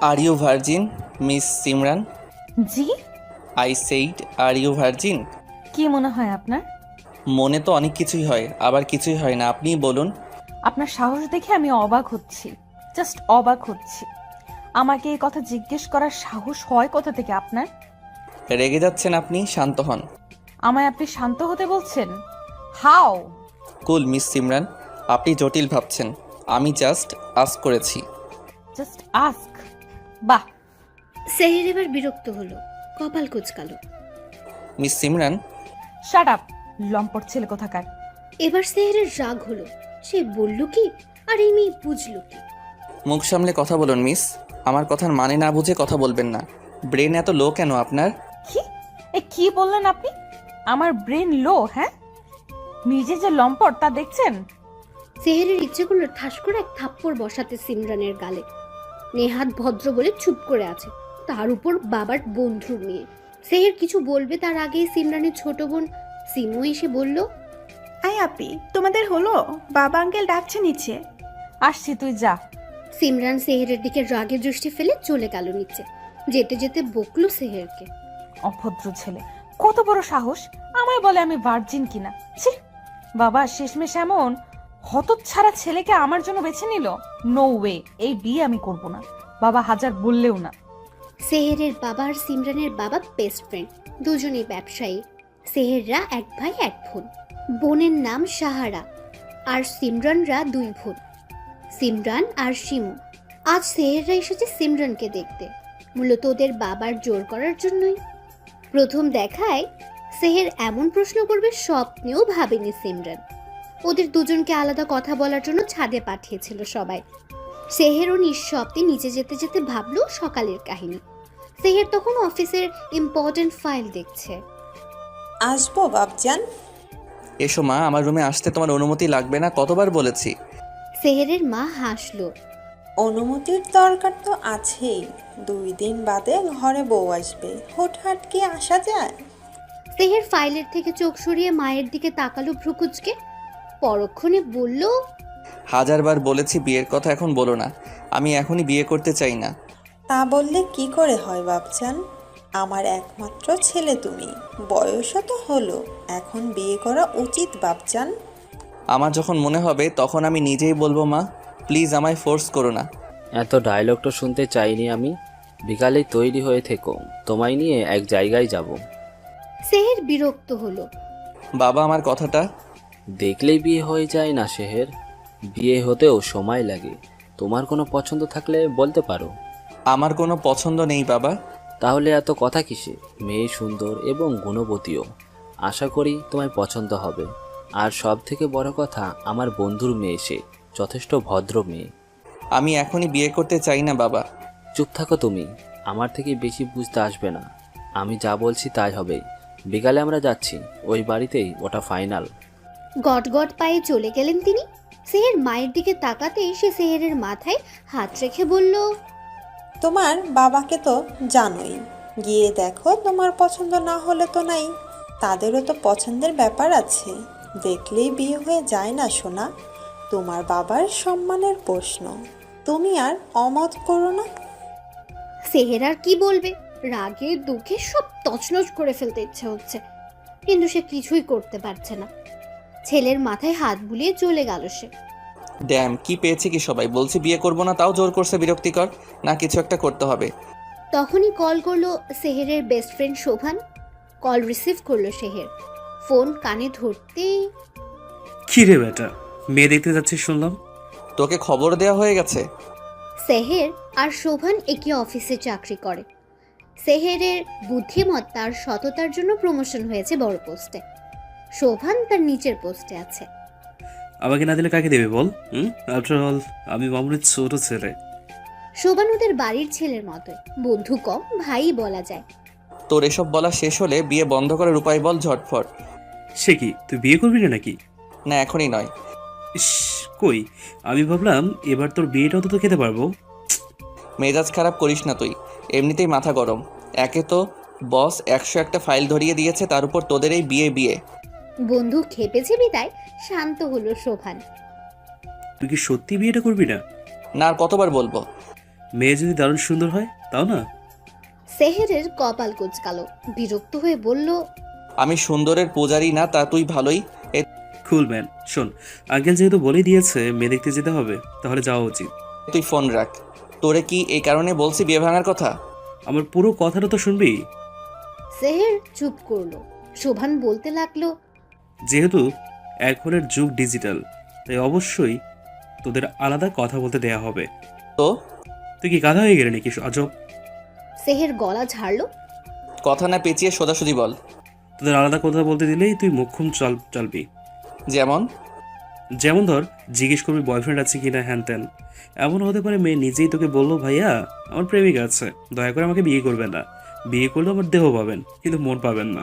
R you virgin miss Simran? জি। I said are you virgin? কি মনে হয় আপনার? মনে তো অনেক কিছুই হয়, আবার কিছুই হয় না, আপনিই বলুন। আপনার সাহস দেখে আমি অবাক হচ্ছি, জাস্ট অবাক হচ্ছি। আমাকে এই কথা জিজ্ঞেস করার সাহস হয় কোথা থেকে আপনার? রেগে যাচ্ছেন আপনি, শান্ত হন। আমায় আপনি শান্ত হতে বলছেন? হাও? কুল মিস সিমরান, আপনি জটিল ভাবছেন। আমি জাস্ট আস্ক করেছি। Just ask? বাহ। সেহের এবার বিরক্ত হলো, কপাল কুচকালো। মিস সিমরান। শাট আপ, লম্পট ছেলে কোথাকার। এবার সেহেরের রাগ হলো। সে বলল কি আর এই মেয়ে বুঝলো কি? মুখ সামলে কথা বলুন মিস, আমার কথার মানে না বুঝে কথা বলবেন না। ব্রেন এত লো কেন আপনার? কি? কি বললেন আপনি? আমার ব্রেন লো? হ্যাঁ, নিজে যে লম্পট তা দেখছেন? সেহেরের ইচ্ছে করলো ঠাস করে এক থাপ্পড় বসাতে সিমরানের গালে। নেহাত ভদ্র বলে চুপ করে আছে, তার উপর বাবার বন্ধুর মেয়ে। সেহের কিছু বলবে তার আগেই সিমরানের ছোট বোন সিমু এসে বলল, আই আপি, তোমাদের হলো? বাবা আঙ্কেল ডাকছে নিচে। আসছি, তুই যা। সিমরান সেহেরের দিকে রাগে দৃষ্টি ফেলে চলে গেল নিচে। যেতে যেতে বকলো সেহেরকে। অভদ্র ছেলে, কত বড় সাহস আমায় বলে আমি ভার্জিন কিনা। ছি, বাবা শেষমেশ এমন হতচ্ছাড়া ছেলেকে আমার জন্য বেছে নিল। নো ওয়ে, এই বিয়ে আমি করব না, বাবা হাজার বললেও না। সেহেরের বাবা আর সিমরানের বাবা বেস্ট ফ্রেন্ড, দুজনেই ব্যবসায়ী। সেহেররা এক ভাই এক বোন। বোনের নাম সাহারা, আর সিমরানরা দুই বোন, সিমরান আর শিমু। আজ সেহেররা এসেছে সিমরানকে দেখতে, মূলত ওদের বাবার জোর করার জন্যই। প্রথম দেখায় সেহের এমন প্রশ্ন করবে স্বপ্নেও ভাবেনি সিমরান। ওদের দুজনকে আলাদা কথা বলার জন্য ছাদে পাঠিয়েছিল সবাই। সেহেরও নিঃশব্দে নিচে যেতে যেতে ভাবলো সকালের কাহিনী। সেহের তখন অফিসের ইম্পর্টেন্ট ফাইল দেখছে। আসবো বাপজান? এসো মা, আমার রুমে আসতে তোমার অনুমতি লাগবে না, কতবার বলেছি। সেহেরের মা হাসলো। অনুমতির দরকার তো আছেই, 2 দিন বাদে ঘরে বউ আসবে, হুটহাট কি আসা যায়? সেহের ফাইলের থেকে চোখ সরিয়ে মায়ের দিকে তাকালো ভ্রুকুচকে, পরক্ষণে বলল, হাজারবার বলেছি বিয়ের কথা এখন বলো না, আমি এখনই বিয়ে করতে চাই না। তা বললে কি করে হয় বাপজান? আমার একমাত্র ছেলে তুমি, বয়সও তো হলো, এখন বিয়ে করা উচিত বাপজান। আমার যখন মনে হবে তখন আমি নিজেই বলবো মা, প্লিজ আমায় ফোর্স করো না। এত ডায়লগ তো শুনতে চাইনি আমি। বিকালেই তৈরি হয়ে থেকো, তোমায় নিয়ে এক জায়গায় যাব। সেহের বিরক্ত হলো। বাবা আমার কথাটা। দেখলেই বিয়ে হয়ে যায় না শেহের, বিয়ে হতেও সময় লাগে। তোমার কোনো পছন্দ থাকলে বলতে পারো। আমার কোনো পছন্দ নেই বাবা। তাহলে এত কথা কিসে? মেয়ে সুন্দর এবং গুণবতীও, আশা করি তোমায় পছন্দ হবে। আর সব থেকে বড় কথা, আমার বন্ধুর মেয়ে, সে যথেষ্ট ভদ্র মেয়ে। আমি এখনই বিয়ে করতে চাই না বাবা। চুপ থাকো তুমি, আমার থেকে বেশি বুঝতে আসবে না। আমি যা বলছি তাই হবে। বিকালে আমরা যাচ্ছি, ওই বাড়িতেই, ওটা ফাইনাল। গট গট পায়ে চলে গেলেন তিনি। সেহের মায়ের দিকে তাকাতেই সে সেহেরের মাথায় হাত রেখে বলল, তোমার বাবাকে তো জানোই, গিয়ে দেখো, তোমার পছন্দ না হলে তো নাই, তাদেরও তো পছন্দের ব্যাপার আছে। দেখলেই বিয়ে হয়ে যায় না সোনা, তোমার বাবার সম্মানের প্রশ্ন, তুমি আর অমত করো না। সেহের আর কি বলবে, রাগে দুঃখে সব তছনছ করে ফেলতে ইচ্ছে হচ্ছে, কিন্তু সে কিছুই করতে পারছে না। ছেলের মাথায় হাত বুলিয়ে চলে গেল সে। ড্যাম, কি পেয়েছে কি সবাই, বলছি বিয়ে করবো না তাও জোর করছে, বিরক্তিকর না? কিছু একটা করতে হবে। তখনই কল করলো সেহেরের best friend Shovan. Call receive করলো সেহের, ফোন কানে ধরতেই, কি রে বেটা, মেয়ে দেখতে যাচ্ছিস শুনলাম। তোকে খবর দেওয়া হয়ে গেছে? সেহের আর শোভান একই অফিসে চাকরি করে। সেহেরের বুদ্ধিমত্তা আর সততার জন্য প্রমোশন হয়েছে বড় পোস্টে। শোভান তার নিচের পোস্টে আছে। আমাকে না দিলে কাকে দেবে বল? আফটার অল আমি মামুনের ছোট ছেলে। শোভান ওদের বাড়ির ছেলের মতোই, বন্ধু কম ভাই বলা যায়। তোর এসব বলা শেষ হলে বিয়ে বন্ধ করার উপায় বল ঝটফট। সে কি, তুই বিয়ে করবি না নাকি? না, এখনই নয়। ইস, কই, আমি ভাবলাম এবার তোর বিয়েটা অন্তত খেতে পারবো। মেজাজ খারাপ করিস না তুই, এমনিতেই মাথা গরম। একে তো বস 101টা ফাইল ধরিয়ে দিয়েছে, তার উপর তোদের এই বিয়ে বিয়ে। বন্ধু খেপেছে বিদায় শান্ত হলো শোভান। তুই কি সত্যি বিয়েটা করবি না? না, আর কতবার বলবো? মেয়ে যদি দারুণ সুন্দর হয় তাও না? সেহেরের কপাল কুঁচকালো, বিরক্ত হয়ে বলল, আমি সুন্দরের পূজারি না, তা তুই ভালোই। কুল ম্যান, শোন, আঙ্কেল যেহেতু বলেই দিয়েছে মেয়ে দেখতে যেতে হবে, তাহলে যাওয়া উচিত। তুই ফোন রাখ। তোরে কি এই কারণে বলছি বিয়ে ভাঙার কথা? আমার পুরো কথাটা তো শুনবি। সেহের চুপ করলো। শোভান বলতে লাগলো, যেহেতু এখনের যুগ ডিজিটাল, তাই অবশ্যই তোদের আলাদা কথা বলতে দেয়া হবে। তো তুই কি গাধা হয়ে গেলি নাকি আজব? সেহের গলা ঝাড়লো। কথা না পেঁচিয়ে সোজাসুজি বল। তোদের আলাদা কথা বলতে দিলেই তুই মুখুম চালবি। যেমন? যেমন ধর, জিজ্ঞেস করবি বয়ফ্রেন্ড আছে কিনা, হ্যান ত্যান। এমন হতে পারে মেয়ে নিজেই তোকে বললো, ভাইয়া আমার প্রেমিক আছে, দয়া করে আমাকে বিয়ে করবেন না। বিয়ে করলে আমার দেহ পাবেন, কিন্তু মন পাবেন না।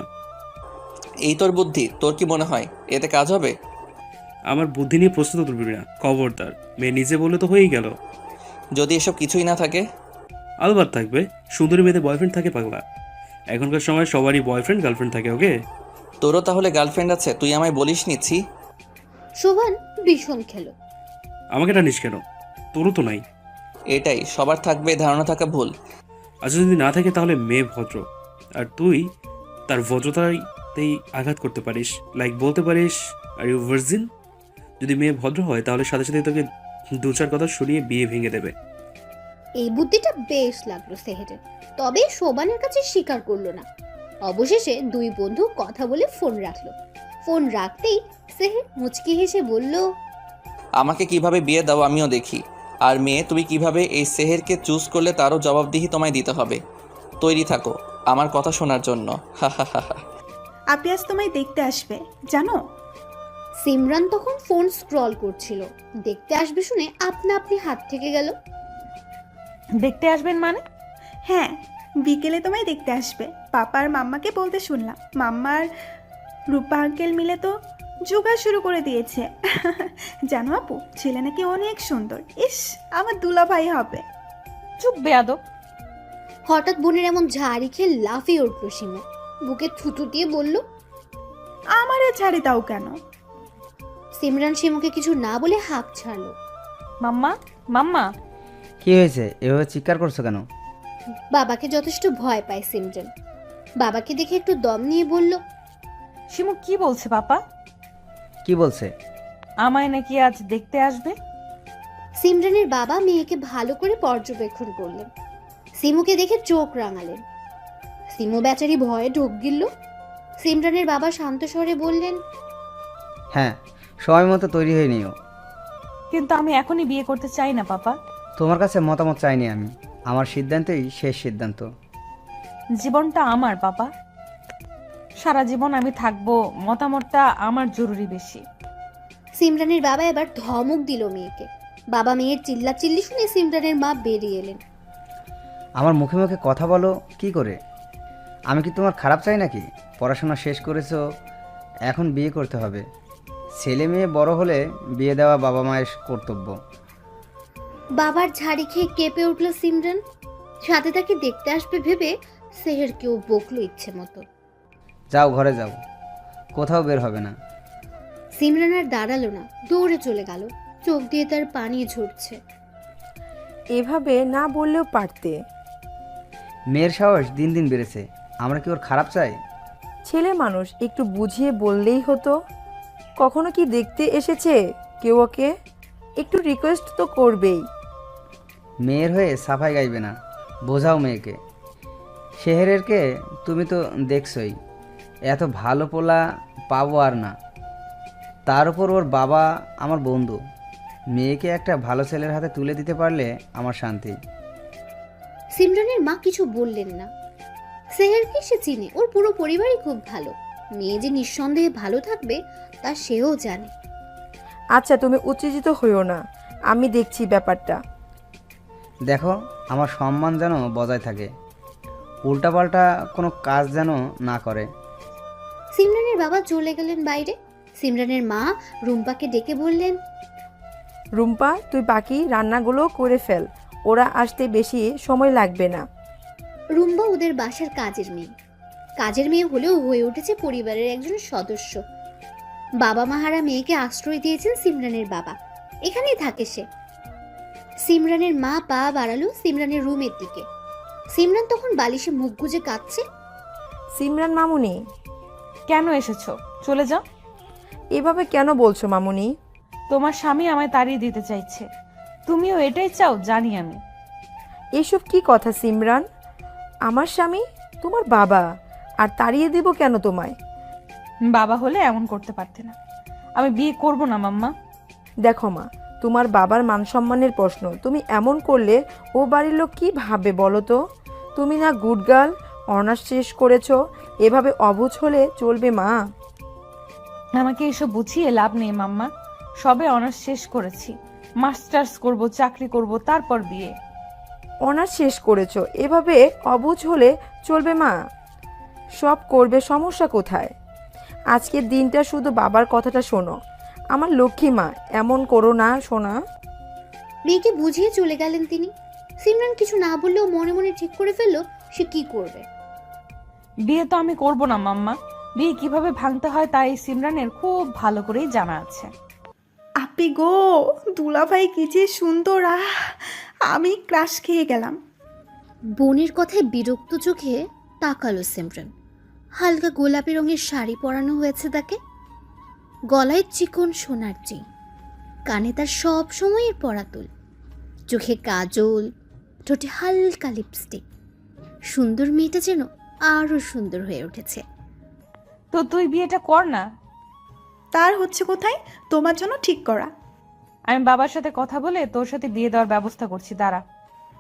এই তোর বুদ্ধি? তোর কি মনে হয় এতে কাজ হবে? আমার বুদ্ধি নিয়ে প্রশ্ন তো তুলবি না, খবরদার। মেয়ে নিজে বললে তো হয়েই গেল। যদি এসব কিছুই না থাকে? আলবাত থাকবে, সুন্দরী মেয়েদের বয়ফ্রেন্ড থাকে পাগলা। এখনকার সময় সবারই বয়ফ্রেন্ড গার্লফ্রেন্ড থাকে, ওকে? তোরও তাহলে গার্লফ্রেন্ড আছে? তুই আমায় বলিস নিচ্ছি। শোভান ভীষণ খেলো। আমাকে টানিস কেন? তোরও তো নাই। এটাই সবার থাকবে, এ ধারণা থাকা ভুল। আচ্ছা, যদি না থাকে তাহলে মেয়ে ভদ্র, আর তুই তার ভদ্রতাতেই আঘাত করতে পারিস। লাইক বলতে পারিস, আর ইউ ভার্জিন। যদি মেয়ে ভদ্র হয় তাহলে সাথে সাথে তোকে দু চার কথা শুনিয়ে বিয়ে ভেঙে দেবে। এই বুদ্ধিটা বেশ লাগলো সেহেরের, তবে শোভানের কাছে স্বীকার করলো না। অবশেষে দুই বন্ধু কথা বলে ফোন রাখলো। ফোন রাখতেই সেহের মুচকি হেসে বলল, আমাকে কিভাবে বিয়ে দাও আমিও দেখি। আর মেয়ে, তুমি কিভাবে এই সেহেরকে চুজ করলে তারও জবাবদিহি তোমায় দিতে হবে। তৈরি থাকো আমার কথা শোনার জন্য। হা হা হা হা। আপনি আজ তোমায় দেখতে আসবে জানো? সিমরান তখন ফোন স্ক্রল করছিল, দেখতে আসবে শুনে আপনা আপনি হাত থেকে গেল। দেখতে আসবেন মানে? হ্যাঁ, বিকেলে তোমায় দেখতে আসবে। পাপা আর মাম্মাকে বলতে শুনলাম। মাম্মা আর রূপা আঙ্কেল মিলে তো জোগাড় শুরু করে দিয়েছে। জানো আপু, ছেলে নাকি অনেক সুন্দর। ইস, আমার দুলাভাই হবে। চুপ বেয়াদব। হঠাৎ বোনের এমন ঝাড়ি খেয়ে লাফিয়ে উঠল সীমা, বুকে থুতু দিয়ে বলল, আমারে ছাড়ি দাও কেন? সিমরান সীমাকে কিছু না বলে হাঁপ ছাড়লো। মাম্মা, মাম্মা। কি হয়েছে, এভাবে চিৎকার করছো কেন? বাবাকে যথেষ্ট ভয় পায় সিমরান। বাবাকে দেখে একটু দম নিয়ে বলল, শিমু কি বলছে পাপা? কি বলছে? আমায় নাকি আজ দেখতে আসবে। সিমরানের বাবা মেয়েকে ভালো করে পর্যবেক্ষণ করলেন। সিমুকে দেখে চোখ রাঙালেন। সিমু বেচারি ভয়ে ঢোক গিলল। সিমরানের বাবা শান্ত স্বরে বললেন, হ্যাঁ, সময় মতো তৈরি হয়ে নিও। কিন্তু আমি এখনই বিয়ে করতে চাই না পাপা। তোমার কাছে মতামত চাইনি আমি, আমার সিদ্ধান্তই শেষ সিদ্ধান্ত। জীবনটা আমার পাপা, সারা জীবন আমি থাকবো, মতামতটা আমার জরুরি বেশি। সিমরানের বাবা এবার ধমক দিল মেয়েকে। বাবা মেয়ের চিল্লাচিল্লি শুনে সিমরানের মা বেরিয়ে এলেন। আমার মুখে মুখে কথা বলো কি করে? আমি কি তোমার খারাপ চাই নাকি? পড়াশোনা শেষ করেছো, এখন বিয়ে করতে হবে। ছেলে মেয়ে বড় হলে বিয়ে দেওয়া বাবা মায়ের কর্তব্য। বাবার ঝাড়ি খেয়ে কেঁপে উঠল সিমরান। সাথে তাকে দেখতে আসবে ভেবে সেহেরকেও বকলো ইচ্ছে মতো। যাও ঘরে যাও, কোথাও বের হবে না। সিমরান আর দাঁড়ালো না, দৌড়ে চলে গেল। চোখ দিয়ে তার পানি ঝরছে। এভাবে না বললেও পারতে। মেয়ের সাহস দিন দিন বেড়েছে, আমরা কি ওর খারাপ চাই? ছেলে মানুষ, একটু বুঝিয়ে বললেই হতো। কখনো কি দেখতে এসেছে কেউ ওকে? একটু রিকোয়েস্ট তো করবেই। মেয়ের হয়ে সাফাই গাইবে না, বোঝাও মেয়েকে। শেহরেরকে তুমি তো দেখছই, এত ভালো পোলা পাবো আর না। তার উপর ওর বাবা আমার বন্ধু। মেয়েকে একটা ভালো ছেলের হাতে তুলে দিতে পারলে আমার শান্তি। সিমরানের মা কিছু বললেন না। সেহেরকে সে চিনে, ওর পুরো পরিবারই খুব ভালো। মেয়ে যে নিঃসন্দেহে ভালো থাকবে তা সেও জানে। আচ্ছা, তুমি উত্তেজিত হইও না, আমি দেখছি ব্যাপারটা। দেখো, আমার সম্মান যেন বজায় থাকে, উল্টাপাল্টা কোনো কাজ যেন না করে। সিমরানের বাবা চলে গেলেন বাইরে। সিমরানের মা রুম্পাকে ডেকে বললেন, রুম্পা, তুই বাকি রান্নাগুলো করে ফেল, ওরা আসতে বেশি সময় লাগবে না। রুম্পা ওদের বাসার কাজের মেয়ে। কাজের মেয়ে হলেও হয়ে উঠেছে পরিবারের একজন সদস্য। বাবা মাহারা মেয়েকে আশ্রয় দিয়েছেন সিমরানের বাবা, এখানেই থাকে সে। সিমরানের মা পা বাড়ালো সিমরানের রুমের দিকে। সিমরান তখন বালিশে মুখ গুজে কাঁদছে। সিমরান মামুনি, কেন এসেছো? চলে যাও। এভাবে কেন বলছো মামুনি? তোমার স্বামী আমায় তাড়িয়ে দিতে চাইছে। তুমিও এটাই চাও, জানি আমি। এসব কি কথা সিমরান? আমার স্বামী তোমার বাবা, আর তাড়িয়ে দিব কেন তোমায়? বাবা হলে এমন করতে পারতে না। আমি বিয়ে করব না মাম্মা। দেখো মা, তোমার বাবার মান সম্মানের প্রশ্ন, তুমি এমন করলে ও বাড়ির লোক কি ভাববে বলো তো? তুমি না গুড গার্ল, অনার্স শেষ করেছো, এভাবে অবুঝ হলে চলবে মা? আমাকে এসব বুঝিয়ে লাভ নেই মাম্মা। সবে অনার্স শেষ করেছি, মাস্টার্স করব, চাকরি করব, তারপর বিয়ে। অনার্স শেষ করেছো, এভাবে অবুঝ হলে চলবে মা? সব করবে, সমস্যা কোথায়? আজকের দিনটা শুধু বাবার কথাটা শোনো। আমার লক্ষ্মী মা, এমন করো না সোনা। মেয়েকে বুঝিয়ে চলে গেলেন তিনি। সিমরান কিছু না বললেও মনে মনে ঠিক করে ফেললো সে কি করবে। বিয়ে তো আমি করব না মাম্মা। বিয়ে কিভাবে ভাঙতে হয় তা এই সিমরানের খুব ভালো করেই জানা আছে। আপি গো, দুলাভাই কি যে সুন্দর! আমি ক্রাশ খেয়ে গেলাম। বোনের কথায় বিরক্ত চোখে তাকালো সিমরান। হালকা গোলাপি রঙের শাড়ি পরানো হয়েছে তাকে, গলায় চিকন সোনার চেইন, কানে তার সব সময়ের পরা দুল, চোখে কাজল, ঠোঁটে হালকা লিপস্টিক। সুন্দর মেয়েটা যেন আরো সুন্দর হয়ে উঠেছে। তো তুই বিয়েটা কর না। তার হচ্ছে কোথায়? তোমার জন্য ঠিক করা। আমি বাবার সাথে কথা বলে তোর সাথে বিয়ে দেওয়ার ব্যবস্থা করছি, দাঁড়া।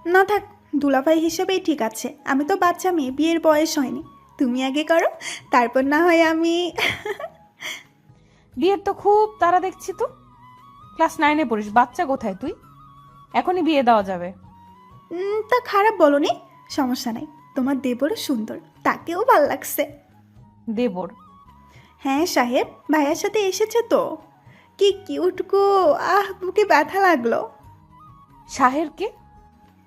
না থাক, দুলাভাই হিসেবেই ঠিক আছে। আমি তো বাচ্চা মেয়ে, বিয়ের বয়স হয়নি। তুমি আগে করো, তারপর না হয় আমি। বিয়ের তো খুব তারা দেখছি। তো ক্লাস 9-এ পড়িস, বাচ্চা কোথায় তুই? এখনই বিয়ে দেওয়া যাবে। তা খারাপ বলনি, সমস্যা নাই। তোমার দেবরও সুন্দর, তাকেও ভাল লাগছে। দেবর? হ্যাঁ সাহেব, ভাইয়ার সাথে এসেছে তো। কি কিউট গো! বুকে ব্যথা লাগলো। শাহেরকে?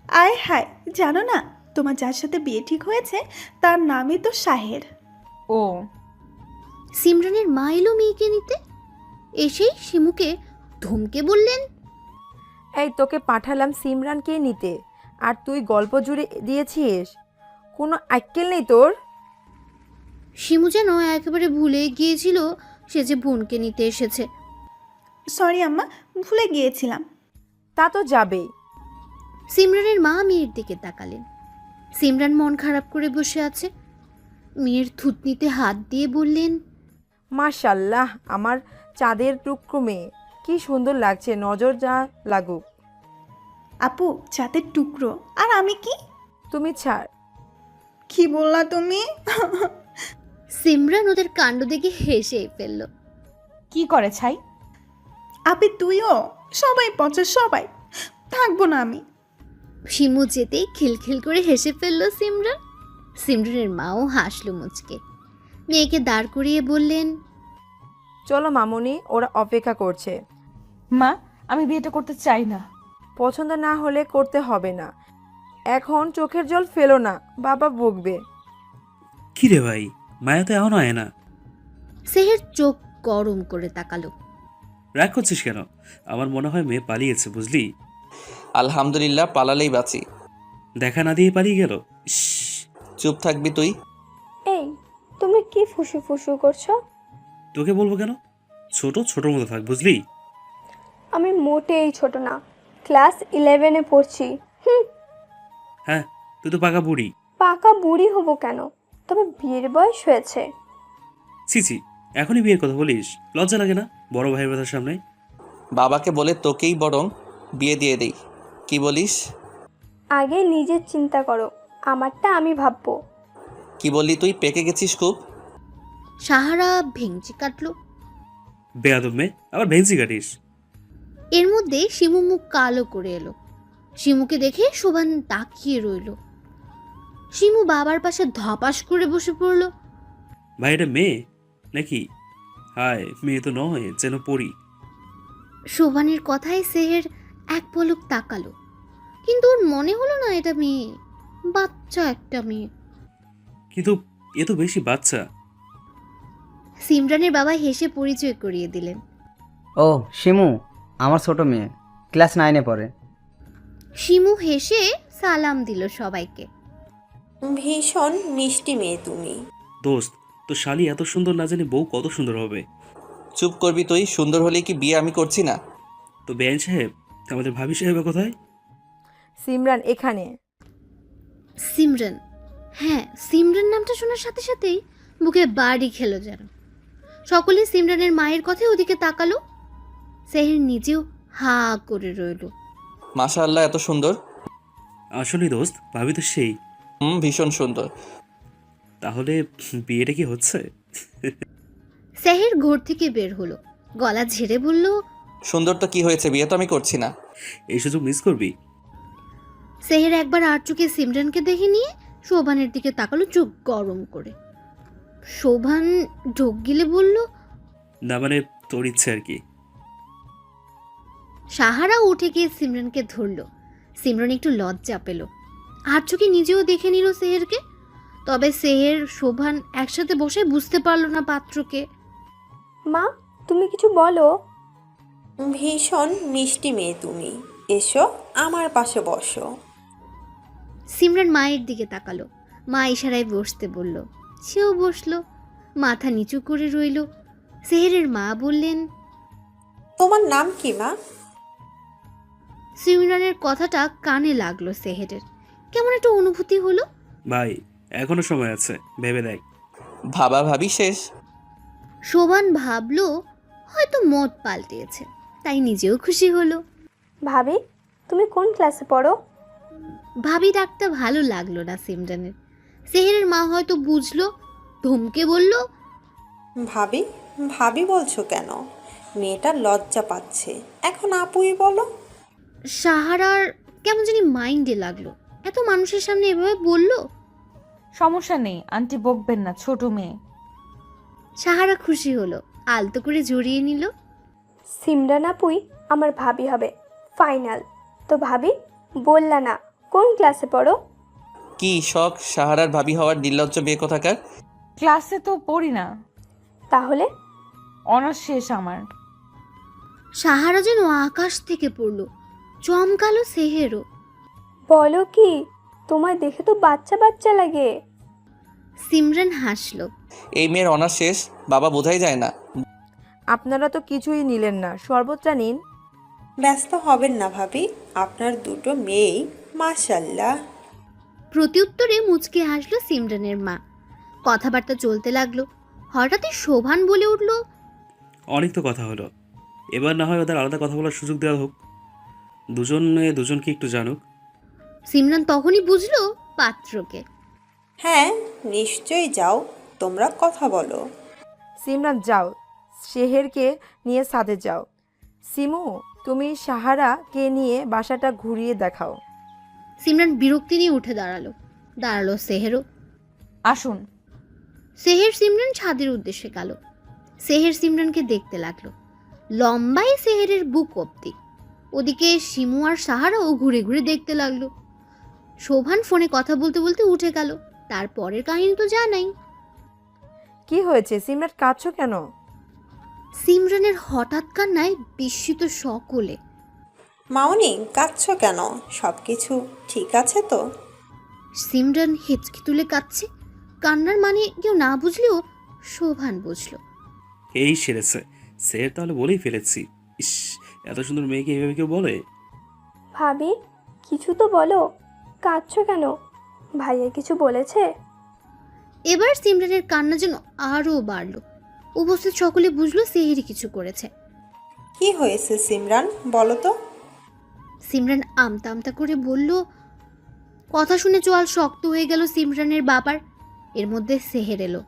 আয় হায়, জানো না তোমার যার সাথে বিয়ে ঠিক হয়েছে তার নামই তো শাহের। ও। সিমরানের মা এলো মেয়েকে নিতে। এসেই শিমুকে ধমকে বললেন, এই তোকে পাঠালাম সিমরানকে নিতে, আর তুই গল্প জুড়ে দিয়েছিস? কোনো আক্কেল নেই তোর? শিমু যেন একেবারে ভুলে গিয়েছিল সে যে বোনকে নিতে এসেছে। সরি আম্মা, ভুলে গিয়েছিলাম। তা তো যাবেই। সিমরানের মা মেয়ের দিকে তাকালেন। সিমরান মন খারাপ করে বসে আছে। মেয়ের থুতনিতে হাত দিয়ে বললেন, মাশাল্লাহ, আমার চাঁদের টুকরো মেয়ে, কি সুন্দর লাগছে, নজর যা লাগুক। আপু, চাঁদের টুকরো আর আমি কি? তুমি ছাড়। কি বললা তুমি? সিমরান ওদের কাণ্ড দেখে হেসে ফেলল। কি করে ছাই? আপি তুইও? সবাই পচে, সবাই। থাকবো না আমি। শিমু যেতেই খিলখিল করে হেসে ফেলল সিমরান। সিমরানের মাও হাসল মুচকে। মেয়েকে দাঁড় করিয়ে বললেন, চলো মামুনি, ওরা অপেক্ষা করছে। মা, আমি বিয়েটা করতে চাই না। পছন্দ না হলে করতে হবে না। এখন চোখের জল ফেলো না, বাবা বকবে। কি রে ভাই, মায়া তো এখনো আয় না। সেহের চোখ গরম করে তাকালো। রাগ করছিস কেন? আমার মনে হয় মেয়ে পালিয়েছে, বুঝলি? আলহামদুলিল্লাহ, পালালেই বাঁচি। দেখা না দিয়ে পালিয়ে গেল। ইস! চুপ থাকবি তুই। এই, তুমি কি ফুসু ফুসু করছো? তোকে বলবো কেন? ছোট ছোট মতো থাক, বুঝলি? আমি মোটেই ছোট না, ক্লাস 11-এ পড়ছি। হ্যাঁ, তুই তো পাকা বুড়ি। পাকা বুড়ি হব কেন? তবে বিয়ের বয়স হয়েছে। ছি, এখনই বিয়ের কথা বলিস? লজ্জা লাগে না বড় ভাই ব্রাদার সামনে? বাবাকে বলে তোকেই বরং বিয়ে দিয়ে দেই, কি বলিস? আগে নিজের চিন্তা করো, আমারটা আমি ভাববো। কি বললি তুই? পেকে গেছিস খুব। সাহারা ভেঙচি কাটলো। বেয়াদব মেয়ে, আবার ভেঞ্চি কাটিস? এর মধ্যে শিমু মুখ কালো করে এলো। শিমুকে দেখে শোভান তাকিয়ে রইল। শিমু বাবার পাশে ধপাস করে বসে পড়ল। ভাই, এটা মেয়ে নাকি? হায়, মেয়ে তো নয়, যেন পড়ি। শোভানের কথায় সেহের এক পলক তাকালো, কিন্তু ওর মনে হলো না এটা মেয়ে, বাচ্চা একটা মেয়ে। কিন্তু এ তো বেশি বাচ্চা। সিমরানের বাবা হেসে পরিচয় করিয়ে দিলেন। ও শিমু, আমার ছোট মেয়ে, ক্লাস 9-এ পড়ে। শিমু হেসে সালাম দিল সবাইকে। ভীষণ মিষ্টি মেয়ে তুমি। দোস্ত, তো শালি এত সুন্দর না জানি বউ কত সুন্দর হবে। চুপ করবি তুই? সুন্দর হলে কি বিয়ে আমি করছি না? তো বেআইন সাহেব, আমাদের ভাবি সাহেব কোথায়? সিমরান এখানে। সিমরান, হ্যাঁ সিমরান নামটা শোনার সাথে সাথেই বুকে বাড়ি খেলো যেন। সকলে সিমরানের মায়ের কথায় ওদিকে তাকালো। সেহের নিজেও হা করে রইল। মাশাআল্লাহ, এত সুন্দর। আসলে দোস্ত, ভাবি তো সেই। ভীষণ সুন্দর। তাহলে বিয়েটা কি হচ্ছে? সেহের ঘর থেকে বের হলো, গলা ঝেড়ে বলল, সুন্দর তো কি হয়েছে, বিয়ে তো আমি করছি না। এই সুযোগ মিস করবি? সেহের একবার আর চোখে সিমরানকে দেখে নিয়ে শোভানের দিকে তাকালো চোখ গরম করে। শোভান ঢোক গিলে বলল, না মানে তোর ইচ্ছে আর কি। সাহারা উঠে গিয়ে সিমরানকে ধরল। সিমরান একটু লজ্জা পেল, আর চোখে নিজেও দেখে নিল সেহেরকে। তবে সেহের শোভান একসাথে বসে বুঝতে পারলো না পাত্রকে। মা, তুমি কিছু বলো। ভীষণ মিষ্টি মেয়ে তুমি। এসো আমার পাশে বসো। সিমরান মায়ের দিকে তাকালো, মা ইশারায় বসতে বলল, সেও বসলো, মাথা নিচু করে রইল। সেহেরের মা বললেন, তোমার নাম কি মা? সিমরানের কথাটা কানে লাগলো সেহেরের, কেমন একটা অনুভূতি হলো। ভাই, এখনো সময় আছে, ভেবে দেখ। ভাবা ভাবি শেষ। শোভান ভাবলো হয়তো মত পাল্টেছে, তাই নিজেও খুশি হলো। ভাবি, তুমি কোন ক্লাসে পড়ো? ভাবি ডাকটা ভালো লাগলো না সিমরানের। সেহেরের মা হয়তো বুঝলো, ধমকে বলল, ভাবি ভাবি বলছো কেন? মেয়েটা লজ্জা পাচ্ছে, এখন আপুই বলো। সাহারার কেমন জানি মাইন্ডে লাগলো, এত মানুষের সামনে এভাবে বললো। সমস্যা নেই আন্টি, বকবেন না, ছোট মেয়ে। সাহারা খুশি হলো, আলতো করে জড়িয়ে নিল। সিমরান আপুই আমার ভাবি হবে, ফাইনাল। তো ভাবি, বললা না কোন ক্লাসে পড়ো? কি শখ সাহারার ভাবি হওয়ার, নির্লজ্জ মেয়ে কোথাকার। ক্লাসে তো পড়ি না, তাহলে অনার্স শেষ আমার। সাহারা যেন আকাশ থেকে পড়লো, চমকালো সেহেরও। বলো কি, তোমায় দেখে তো বাচ্চা বাচ্চা লাগে। সিমরান হাসলো। এই মেয়ের অনার্স শেষ, বাবা বোঝাই যায় না। আপনারা তো কিছুই নিলেন না, শরবতটা নিন। ব্যস্ত হবেন না ভাবি, আপনার দুটো মেয়েই মাশাল্লাহ। প্রত্যুত্তরে মুচকে হাসলো সিমরানের মা। কথাবার্তা চলতে লাগলো, হঠাৎই শোভান বলে উঠল, অনেক তো কথা হলো, এবার না হয় ওদের আলাদা কথা বলার সুযোগ দেওয়া হোক, দুজনকে একটু জানুক। সিমরান তখনই বুঝলো পাত্রকে। হ্যাঁ নিশ্চয়ই, যাও তোমরা কথা বলো। সিমরান যাও, শেহেরকে নিয়ে সাথে যাও। সিমু, তুমি সাহারাকে নিয়ে বাসাটা ঘুরিয়ে দেখাও। সিমরান বিরক্তি নিয়ে উঠে দাঁড়ালো সেহেরও। আসুন। সেহের সিমরান ছাদের উদ্দেশ্যে গেল। সেহের সিমরানকে দেখতে লাগলো, লম্বাই সেহেরের বুক অব্দি। ওদিকে শিমু আর সাহারাও ঘুরে ঘুরে দেখতে লাগলো। শোভান ফোনে কথা বলতে বলতে উঠে গেল। তারপরের কাহিনী তো জানাই। কি হয়েছে সিমরান, কাঁদছো কেন? সিমরানের হঠাৎ কান্নায় বিস্মিত সকলে। মামনি কাঁদছো কেন? সব কিছু ঠিক আছে তো? সিমরান হেঁচকি তুলে কাঁদছে। কান্নার মানে কেউ না বুঝলেও শোভান বুঝলো। এই সেরেছে, স্যার তাহলে বলেই ফেলেছি। ইস, এত সুন্দর মেয়েকে এইভাবে কেউ বলে? ভাবি, কিছু তো বলো, কাঁদছো কেন? ভাইয়া কিছু বলেছে? এবার সিমরানের কান্না যেন আরও বাড়ল। উপস্থিত সকলে বুঝলো সেহেরি কিছু করেছে। কি হয়েছে সিমরান, বলো তো? সিমরান আমতা আমতা করে বলল। কথা শুনে চোয়াল শক্ত হয়ে গেল সিমরানের বাবার। এর মধ্যে সেহের এলো।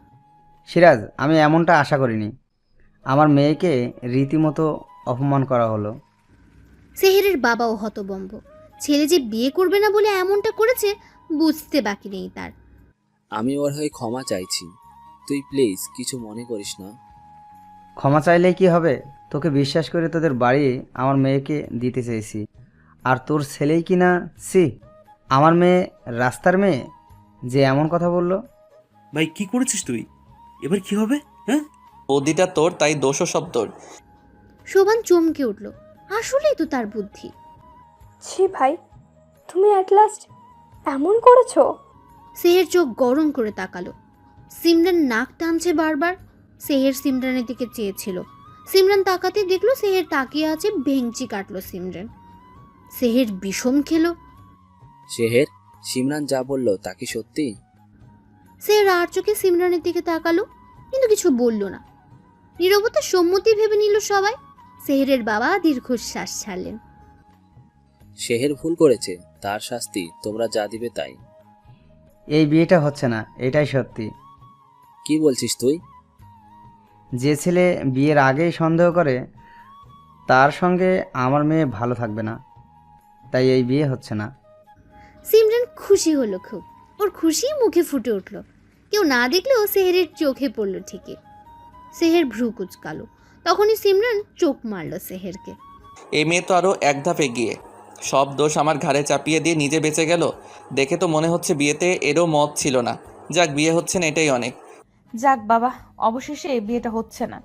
সিরাজ, আমি এমনটা আশা করিনি। আমার মেয়েকে রীতিমতো অপমান করা হলো। সেহেরের বাবাও হতবম্ব। ছেলে যে বিয়ে করবে না বলে এমনটা করেছে বুঝতে বাকি নেই তার। আমি ওর হয়ে ক্ষমা চাইছি, তুই প্লিজ কিছু মনে করিস না। ক্ষমা চাইলেই কি হবে? তোকে বিশ্বাস করে তোদের বাড়ি আমার মেয়েকে দিতে চেয়েছি, আর তোর ছেলেই কি না? সি, আমার মেয়ে রাস্তার মেয়ে যে এমন কথা বললো। ভাই কি করেছিস তুই? এবার কি হবে? হ্যাঁ, বৌদিটা তোর, তাই দোষও সব তোর। শোভান চমকে উঠল, আসলেই তো তার বুদ্ধি। ছি ভাই, তুমি অ্যাট লাস্ট এমন করেছো? সেহের চোখ গরম করে তাকালো। সিমরান নাক টানছে বারবার। সেহের সিমরানের দিকে চেয়েছিল। সিমরান তাকাতে দেখলো সেহের তাকিয়ে আছে, ভেঙচি কাটলো সিমরান। সেহের বিষম খেলো। শেহের, সিমরান যা বলল তা কি সত্যি? সেহের আর চোখে সিমরানের দিকে তাকালো, কিন্তু কিছু বলল না। নীরবতা সম্মতি ভেবে নিল সবাই। সেহেরের বাবা দীর্ঘশ্বাস ছাড়লেন। শেহের ভুল করেছে, তার শাস্তি তোমরা যা দিবে তাই। এই বিয়েটা হচ্ছে না, এটাই সত্যি। কি বলছিস তুই? যে ছেলে বিয়ের আগেই সন্দেহ করে তার সঙ্গে আমার মেয়ে ভালো থাকবে না, তাই এই বিয়ে হচ্ছে না। সিমরান খুশি হলো খুব। ওর খুশি মুখে ফুটে উঠল। কেউ না দেখলেও সেহেরের চোখে পড়লো ঠিকই। সেহের ভ্রু কুচকালো। তখনই সিমরান চোখ মারল সেহেরকে। এই মেয়ে তো আরও এক ধাপ এগিয়ে, সব দোষ আমার ঘাড়ে চাপিয়ে দিয়ে নিজে বেঁচে গেল। দেখে তো মনে হচ্ছে বিয়েতে এরও মত ছিল না। যাক, বিয়ে হচ্ছে না, এটাই অনেক। যাক বাবা, অবশেষে এই বিয়েটা হচ্ছে না।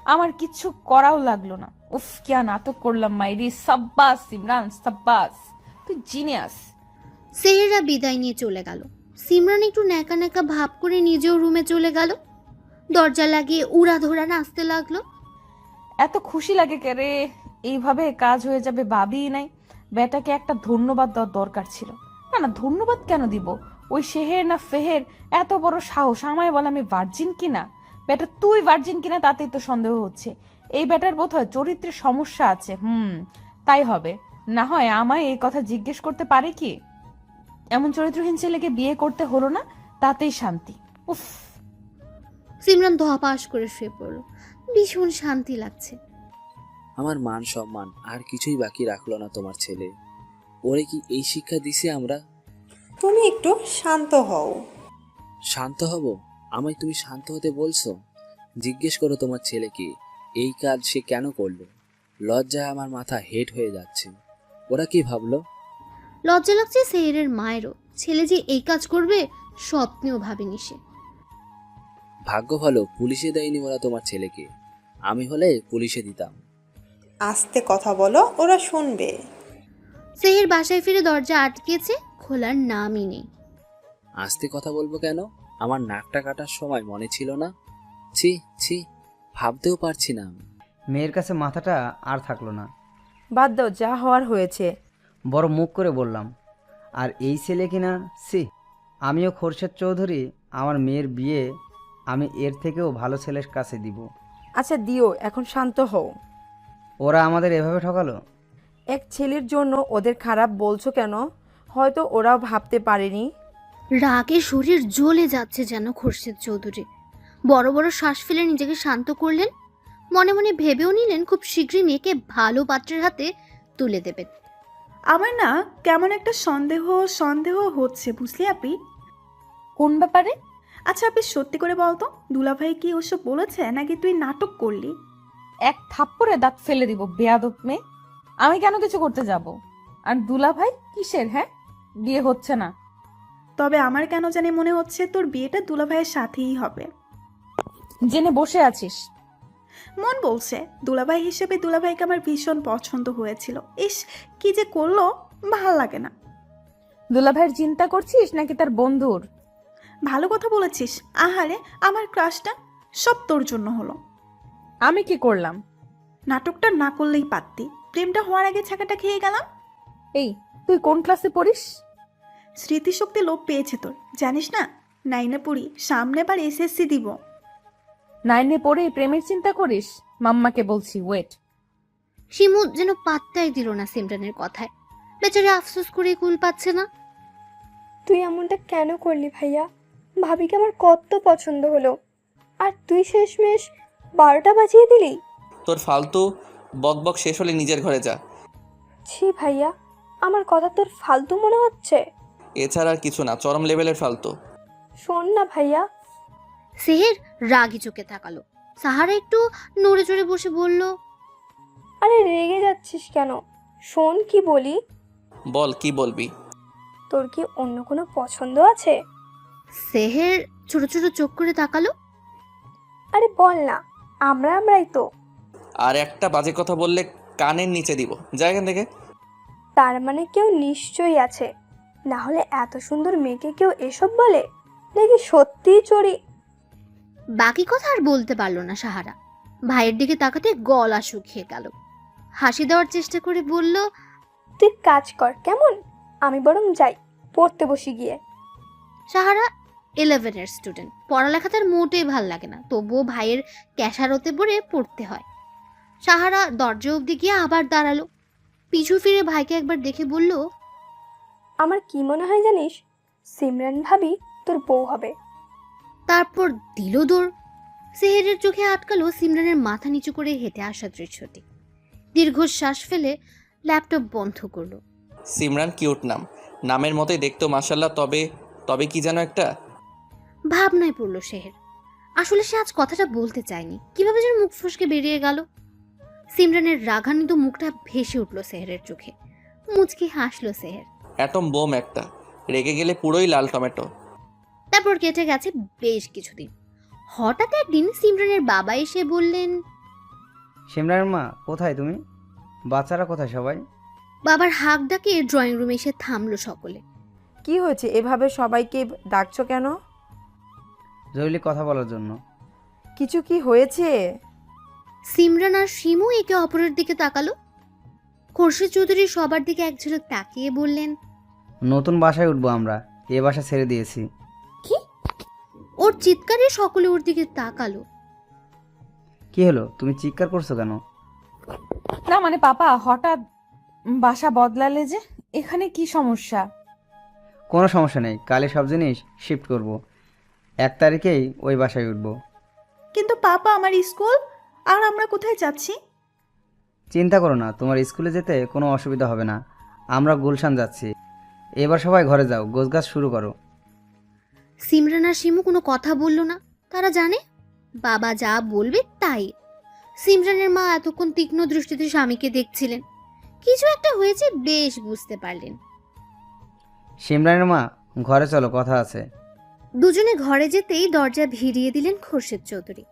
আমার কিচ্ছু করাও লাগলো না। উফ, কিয়া নাটক করলাম মাইরি। সাব্বাস সিমরান, সাব্বাস, তুই জিনিয়াস। সেহেরা বিদায় নিয়ে চলে গেল। সিমরান একটু ন্যাকা ন্যাকা ভাব করে নিজেও রুমে চলে গেল। দরজা লাগিয়ে উড়াধরা নাচতে লাগলো। এত খুশি লাগে কে রে? এইভাবে কাজ হয়ে যাবে ভাবিই নাই। বেটাকে একটা ধন্যবাদ দেওয়ার দরকার ছিল। না না, ধন্যবাদ কেন দিব? ওই শেহের না ফেহের এত বড় সাহস আমায় বলে আমি ভার্জিন কিনা। বেটা তুই ভার্জিন কিনা তাতেই তো সন্দেহ হচ্ছে। এই বেটার বোধহয় চরিত্রের সমস্যা আছে। তাই হবে। না হয় আমায় এই কথা জিজ্ঞেস করতে পারে কি? এমন চরিত্রহীন ছেলেকে বিয়ে করতে হলো না, তাতেই শান্তি। উফ। সিমরান ধপাস করে শুয়ে পড়ল। ভীষণ শান্তি লাগছে। আমার মান সম্মান আর কিছুই বাকি রাখলো না তোমার ছেলে। ওরে কি এই শিক্ষা দিছি আমরা? তুমি একটু শান্ত হও। শান্ত হব? আমায় তুমি শান্ত হতে বলছো? জিজ্ঞেস করো তোমার ছেলেকে এই কাজ সে কেন করলো। লজ্জায় আমার মাথা হেট হয়ে যাচ্ছে। ওরা কি ভাবলো? লজ্জা লাগছে সেহেরের মায়েরও। ছেলে যে এই কাজ করবে স্বপ্নেও ভাবেনি সে। ভাগ্য ভালো পুলিশে দেয়নি ওরা তোমার ছেলেকে। আমি হলে পুলিশে দিতাম। আস্তে কথা বলো, ওরা শুনবে। সেহের বাসায় ফিরে দরজা আটকেছে, খোলার নামই নেই। আস্তে কথা বলবো কেন? আমার নাকটা কাটার সময় মনে ছিল না? ছি ছি, ভাবতেও পারছি না আমি। মেয়ের কাছে মাথাটা আর থাকলো না। বাদ দাও, যা হওয়ার হয়েছে। বড় মুখ করে বললাম। আর এই ছেলে কিনা, সি। আমিও খোরশেদ চৌধুরী, আমার মেয়ের বিয়ে আমি এর থেকেও ভালো ছেলের কাছে দিব। আচ্ছা দিও, এখন শান্ত হও। ওরা আমাদের এভাবে ঠকালো। এক ছেলের জন্য ওদের খারাপ বলছো কেন? হয়তো ওরাও ভাবতে পারেনি। রাগে শরীর জ্বলে যাচ্ছে যেন খোরশেদ চৌধুরী। বড় বড় শ্বাস ফেলে নিজেকে শান্ত করলেন। মনে মনে ভেবেও নিলেন খুব শীঘ্রই মেয়েকে ভালো পাত্রের হাতে তুলে দেবেন। আমার না কেমন একটা সন্দেহ সন্দেহ হচ্ছে, বুঝলি আপি? কোন ব্যাপারে? আচ্ছা আপনি সত্যি করে বলতো, দুলাভাই কি ওসব বলেছে নাকি তুই নাটক করলি? এক থাপ্পড়ে দাঁত ফেলে দিব বেয়াদব মেয়ে। আমি কেন কিছু করতে যাব? আর দুলা ভাই কিসের? হ্যাঁ, বিয়ে হচ্ছে না। তবে আমার কেন জানি মনে হচ্ছে তোর বিয়েটা দুলাভাইয়ের সাথেই হবে। জেনে বসে আছিস? মন বলছে দুলাভাই হিসেবে দুলাভাইকে আমার ভীষণ পছন্দ হয়েছিল। ইস, কি যে করলো, ভাল লাগে না। দুলা ভাইয়ের চিন্তা করছিস নাকি তার বন্ধুর? ভালো কথা বলেছিস। আহারে, আমার ক্রাশটা সব তোর জন্য হলো। আমি কি করলাম? নাটকটা না করলেই পারতি। প্রেমটা হওয়ার আগে ছাকাটা খেয়ে গেলাম। এই, তুই কোন ক্লাসে পড়িস? স্মৃতিশক্তি লোপ পেয়েছে তোর, জানিস না? 9-এ পড়ি, সামনে বার এসএসসি দিব। 9-এ পড়ে প্রেমের চিন্তা করিস? মাম্মাকে বলছি, ওয়েট। শিমু যেন পাত্তাই দিল না সিমরানের কথায়। বেচারা আফসোস করে কুল পাচ্ছে না। তুই এমনটা কেন করলি ভাইয়া? ভাবিকে আমার কত পছন্দ হলো, আর তুই শেষমেশ 12টা বাজিয়ে দিলি। তোর ফালতু বকবক শেষ হলে নিজের ঘরে যা। ছি ভাইয়া, আমার কথা তোর ফালতু মনে হচ্ছে? এছাড়া আর কিছু না, চরম লেভেলের ফালতু। শোন না ভাইয়া। সেহের রাগি চোখে তাকালো। সাহারা একটু নড়ে চড়ে বসে বলল, আরে রেগে যাচ্ছিস কেন? শোন কি বলি। বল, কি বলবি? তোর কি অন্য কোনো পছন্দ আছে? সেহের ছোট ছোট চোখ করে তাকালো। আরে বল না, আমরাই তো। আর একটা বাজে কথা বললে কানের নিচে দিব, যা এখান থেকে। তার মানে কেউ নিশ্চয়ই আছে, না হলে এত সুন্দর মেয়েকে কেউ এসব বলে নাকি সত্যিই চড়ি। বাকি কথা আর বলতে পারলো না সাহারা। ভাইয়ের দিকে তাকাতে গলা শুকিয়ে গেল। হাসি দেওয়ার চেষ্টা করে বলল, তুই কাজ কর কেমন, আমি বরং যাই পড়তে বসি গিয়ে। সাহারা 11-এর স্টুডেন্ট, পড়ালেখা তার মোটেই ভাল লাগে না, তবুও ভাইয়ের ক্যাশারতে পড়ে পড়তে হয়। সাহারা দরজা অবধি গিয়ে আবার দাঁড়ালো, পিছু ফিরে ভাইকে একবার দেখে বলল, আমার কি মনে হয় জানিস, সিমরান ভাবি তোর বউ হবে। তারপর দিল দৌড়। সেহেরের চোখে আটকালো সিমরানের মাথা নিচু করে হেঁটে আসা দৃশ্যটি। দীর্ঘশ্বাস ফেলে ল্যাপটপ বন্ধ করলো। সিমরান কিউট নাম, নামের মতোই দেখতো মাশাল্লাহ। তবে তবে কি যেন একটা ভাবনায় পড়ল সেহের। আসলে সে আজ কথাটা বলতে চায়নি, কিভাবে যেন মুখ ফসকে বেরিয়ে গেল। সিমরানের রাগান্বিত মুখটা ভেসে উঠল সেহেরের চোখে। মুচকি হাসলো সেহের। অ্যাটম বোম একটা, রেগে গেলে পুরোই লাল টমেটো। তারপর কেটে গেছে বেশ কিছুদিন। হঠাৎ একদিন সিমরানের বাবা এসে বললেন, সিমরানের মা কোথায় তুমি? বাচ্চারা কোথায় সবাই? বাবার হাঁক ডাকে ড্রয়িং রুমে এসে থামলো সকলে। কি হয়েছে, এভাবে সবাইকে ডাকছো কেন? জরুরি কথা বলার জন্য। কিছু কি হয়েছে? সিমরান আর শিমু একে অপরের দিকে তাকালো। খোরশেদ চৌধুরী সবার দিকে এক ঝলক তাকিয়ে বললেন, নতুন বাসায় উঠবো আমরা, এ বাসা ছেড়ে দিয়েছি। কি? ওর চিৎকারে সকলে ওর দিকে তাকালো। কি হলো, তুমি চিৎকার করছো কেন? না মানে পাপা হঠাৎ বাসা বদলালে যে, এখানে কি সমস্যা? কোনো সমস্যা নেই, কালে সব জিনিস শিফট করব। 1 তারিখেই ওই বাসায় উঠবো। কিন্তু পাপা, আমার স্কুল, আর আমরা কোথায় যাচ্ছি? চিন্তা করো না, তোমার স্কুলে যেতে কোনো অসুবিধা হবে না। আমরা গুলশান যাচ্ছি। এবার সবাই ঘরে যাও, গোছগাছ শুরু করো। সিমরান আর শিমু কোনো কথা বলল না। তারা জানে বাবা যা বলবে তাই। সিমরানের মা এতক্ষণ তীক্ষ্ণ দৃষ্টিতে স্বামীকে দেখছিলেন। কিছু একটা হয়েছে বেশ বুঝতে পারলেন। সিমরানের মা, ঘরে চলো, কথা আছে। দুজনে ঘরে যেতেই দরজা ভিড়িয়ে দিলেন খোরশেদ চৌধুরী।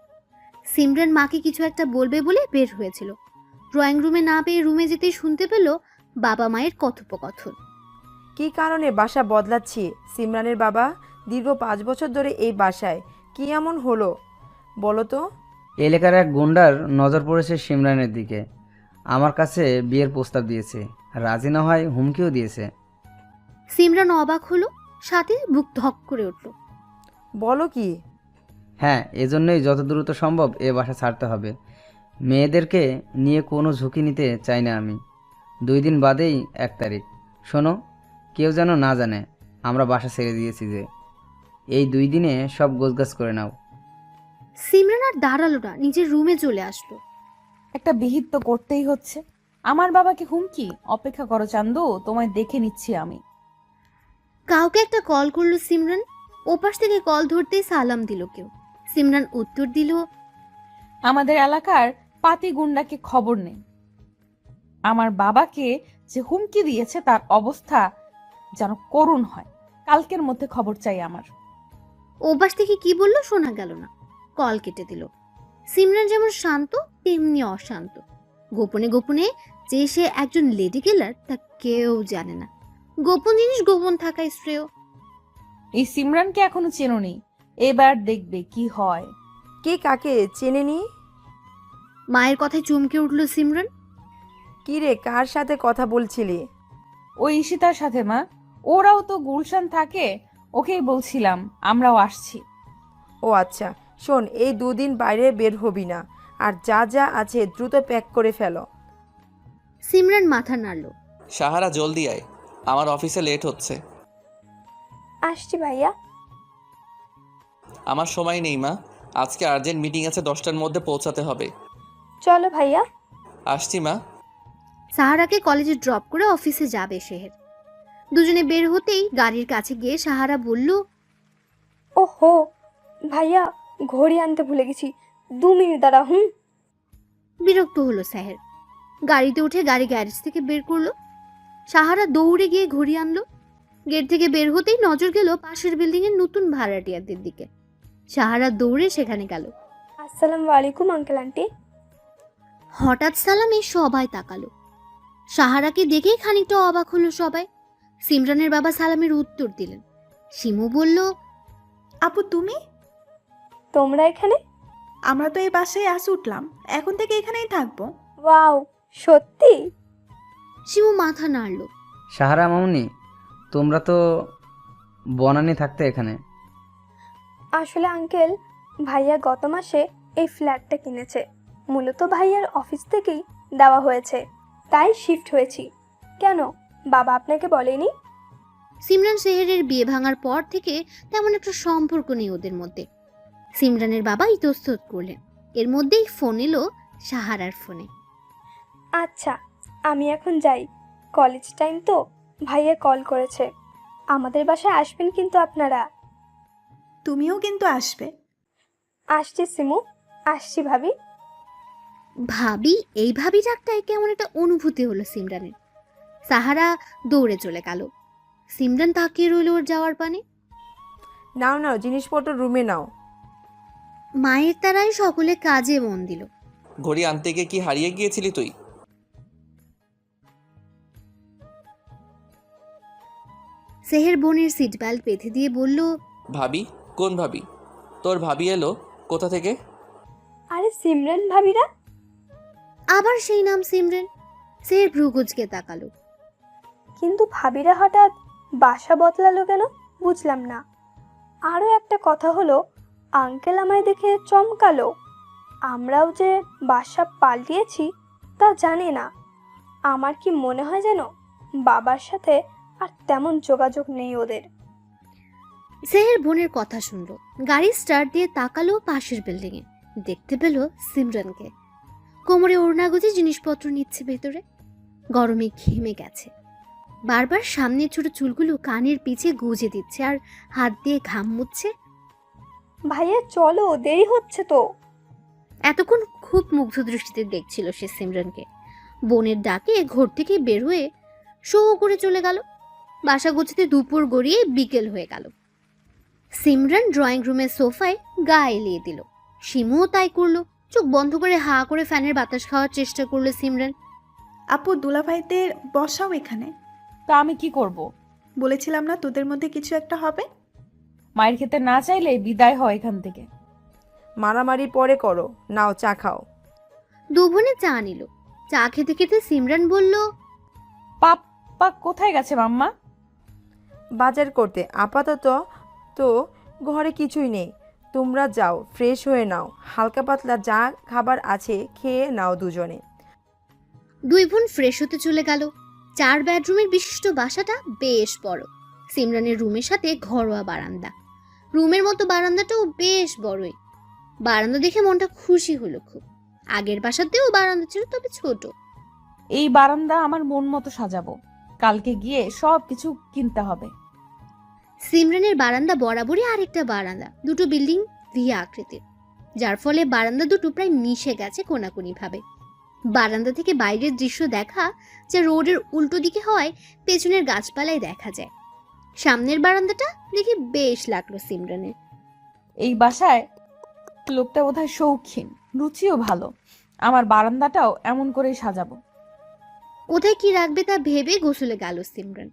সিমরান মাকে কিছু একটা বলবে বলে বের হয়েছিল। ড্রয়িং রুমে না পেয়ে রুমে যেতেই শুনতে পেল বাবা মায়ের কথোপকথন। কি কারণে বাসা বদলাচ্ছি সিমরানের বাবা? দীর্ঘ 5 বছর ধরে এই বাসায়, কি এমন হলো বলো তো? এলাকার এক গুন্ডার নজর পড়েছে সিমরানের দিকে। আমার কাছে বিয়ের প্রস্তাব দিয়েছে, রাজি না হয় হুমকিও দিয়েছে। সিমরান অবাক হলো, সাথে বুক ধক করে উঠল। বলো কি? হ্যাঁ, এজন্যই যত দ্রুত সম্ভব এ বাসা ছাড়তে হবে। মেয়েদেরকে নিয়ে কোনো ঝুঁকি নিতে চাই না আমি। 2 দিন বাদেই 1 তারিখ। শোনো, কেউ যেন না জানে আমরা বাসা ছেড়ে দিয়েছি। যে এই 2 দিনে সব গোছগাছ করে নাও। সিমরান আর দাঁড়ালো না, নিজের রুমে চলে আসলো। একটা বিহিত তো করতেই হচ্ছে। আমার বাবাকে হুমকি? অপেক্ষা করো চান্দু, তোমায় দেখে নিচ্ছি আমি। কাউকে একটা কল করলো সিমরান। ওপাশ থেকে কল ধরতেই সালাম দিল কেউ। সিমরান উত্তর দিল, আমাদের এলাকার পাতি গুন্ডাকে খবর নেই। আমার বাবাকে যে হুমকি দিয়েছে তার অবস্থা যেন করুণ হয়। কালকের মধ্যে খবর চাই আমার। ওপাশ থেকে কি বললো শোনা গেল না। কল কেটে দিল। সিমরান যেমন শান্ত তেমনি অশান্ত। গোপনে গোপনে যে সে একজন লেডি কিলার তা কেউ জানে না। গোপন জিনিস গোপন থাকাই শ্রেয়। এই সিমরানকে এখনো চেনোনি, এবার দেখবে কি হয়। কে কাকে চেনেনি? মায়ের কথায় চমকে উঠল সিমরান। কি রে, কার সাথে কথা বলছিলি? ওই ঈশিতার সাথে মা, ওরাও তো গুলশান থাকে, ওকেই বলছিলাম আমরাও আসছি। ও আচ্ছা, শোন, এই 2 দিন বাইরে বের হবি না, আর যা যা আছে দ্রুত প্যাক করে ফেলো। সিমরান মাথা নাড়ল। সাহারা জলদি আয়, আমার অফিসে লেট হচ্ছে। আসছি ভাইয়া। আমার সময় নেই মা, আজকে আর্জেন্ট মিটিং আছে, 10টার মধ্যে পৌঁছাতে হবে। চলো ভাইয়া। আসছি মা। সাহারাকে কলেজে ড্রপ করে অফিসে যাবে সেহের। দুজনে বের হতেই গাড়ির কাছে গিয়ে সাহারা বলল, ওহো ভাইয়া, ঘড়ি আনতে ভুলে গেছি, 2 মিনিট দাঁড়া। বিরক্ত হলো সেহের। গাড়িতে উঠে গাড়ি গ্যারেজ থেকে বের করলো। সাহারা দৌড়ে গিয়ে ঘড়ি আনলো। গেট থেকে বের হতেই নজর গেল পাশের বিল্ডিং এর নতুন ভাড়াটিয়াদের দিকে। সাহারা দৌড়ে সেখানে গেল। আসসালামু আলাইকুম আঙ্কেল আন্টি। হঠাৎ সালামে সবাই তাকালো। সাহারাকে দেখেই খানিকটা অবাক হলো সবাই। সিমরানের বাবা সালামের উত্তর দিলেন। শিমু বলল, আপু তুমি? তোমরা এখানে? আমরা তো এই বাসায় আজ উঠলাম, এখন থেকে এখানেই থাকবো। ওয়াও, সত্যি? শিমু মাথা নাড়ল। সাহারা মামুনি, তোমরা তো বনানি থাকতে এখানে। আসলে আঙ্কেল, ভাইয়া গত মাসে এই ফ্ল্যাটটা কিনেছে। মূলত ভাইয়ার অফিস থেকেই দেওয়া হয়েছে, তাই শিফট হয়েছি। কেন, বাবা আপনাকে বলেনি? সিমরান সেহেরের বিয়ে ভাঙার পর থেকে তেমন একটা সম্পর্ক নেই ওদের মধ্যে। সিমরানের বাবা ইতস্তত করলেন। এর মধ্যেই ফোন এলো সাহারার ফোনে। আচ্ছা, আমি এখন যাই, কলেজ টাইম তো। ভাইয়া কল করেছে, আমাদের বাসায় আসবেন কিন্তু আপনারা। তুমিও কিন্তু আসবে। আসছি সিমু, আসছি ভাবি। ভাবি, এই ভাবি ডাকটায় কেমন একটা অনুভূতি হলো সিমরানের। সাহারা দৌড়ে চলে গেল। সিমরান তাকিয়ে রইল ওর যাওয়ার পানে। নাও নাও, জিনিসপত্র রুমে নাও। মায়ের তারাই সকলে কাজে মন দিল। ঘড়ি আনতে গিয়ে কি হারিয়ে গিয়েছিলি তুই? সেহের বোনের সিট বেল্ট বেঁধে দিয়ে বলল, ভাবি? কোন ভাবি? তোর ভাবি এলো কোথা থেকে? আরে সিমরান ভাবিরা। আবার সেই নাম সিমরান। সেহের ভ্রুকুচকে তাকালো। কিন্তু ভাবিরা হঠাৎ বাসা বদলালো কেন, বুঝলাম না। আরও একটা কথা হলো, আঙ্কেল আমায় দেখে চমকালো। আমরাও যে বাসা পাল্টিয়েছি তা জানি না। আমার কি মনে হয় যেন বাবার সাথে আর তেমন যোগাযোগ নেই ওদের। সেহের বোনের কথা শুনলো। গাড়ি স্টার্ট দিয়ে তাকালো পাশের বিল্ডিং এ। দেখতে পেল সিমরানকে। কোমরে ওড়না গুজে জিনিসপত্র নিচ্ছে ভেতরে। গরমে ঘেমে গেছে। বারবার সামনের ছোট চুলগুলো কানের পিছে গুজে দিচ্ছে আর হাত দিয়ে ঘাম মুছছে। ভাইয়া চলো, দেরি হচ্ছে তো। এতক্ষণ খুব মুগ্ধ দৃষ্টিতে দেখছিল সে সিমরানকে। বোনের ডাকে ঘর থেকে বের হয়ে শো করে চলে গেল। বাসা গোছাতে দুপুর গড়িয়ে বিকেল হয়ে গেল। সিমরান ড্রয়িং রুমের সোফায় গা এলিয়ে দিল। শিমুও তাই করলো। চোখ বন্ধ করে হা করে ফ্যানের বাতাস খাওয়ার চেষ্টা করলো সিমরান। আপু দুলাভাইদের বসাও এখানে। তা আমি কি করব? বলেছিলাম না তোদের মধ্যে কিছু একটা হবে। মায়ের খেতে না চাইলে বিদায় হয় এখান থেকে। মারামারি পরে করো, নাও চা খাও। দু বোনে চা নিল। চা খেতে খেতে সিমরান বলল, পাপ্পা কোথায় গেছে মাম্মা? বাজার করতে। আপাতত তো ঘরে কিছুই নেই, তোমরা যাও, ফ্রেশ হয়ে নাও, হালকা পাতলা যা খাবার আছে খেয়ে নাও দুজনে। দুই বোন ফ্রেশ হতে চলে গেল। 4 বেডরুমের বিশিষ্ট বাসাটা বেশ বড়। সিমরানের রুমের সাথে ঘরোয়া বারান্দা। রুমের মতো বারান্দাটাও বেশ বড়ই। বারান্দা দেখে মনটা খুশি হলো খুব। আগের বাসাতেও বারান্দা ছিল, তবে ছোট। এই বারান্দা আমার মন মতো সাজাবো। কালকে গিয়ে সব কিছু কিনতে হবে। সিমরানের বারান্দা বরাবরই আরেকটা বারান্দা, দুটো বিল্ডিং ভি আকৃতির, যার ফলে বারান্দা দুটো প্রায় মিশে গেছে কোনাকুনি ভাবে। বারান্দা থেকে বাইরের দৃশ্য দেখা যা রোডের উল্টো দিকে হওয়ায় পেছনের গাছপালায় দেখা যায়। সামনের বারান্দাটা দেখে বেশ লাগলো সিমরানের। এই বাসায় লোকটা বোধহয় শৌখিন, রুচিও ভালো। আমার বারান্দাটাও এমন করেই সাজাবো। কোথায় কি রাখবে তা ভেবে গোসলে গেল সিমরান।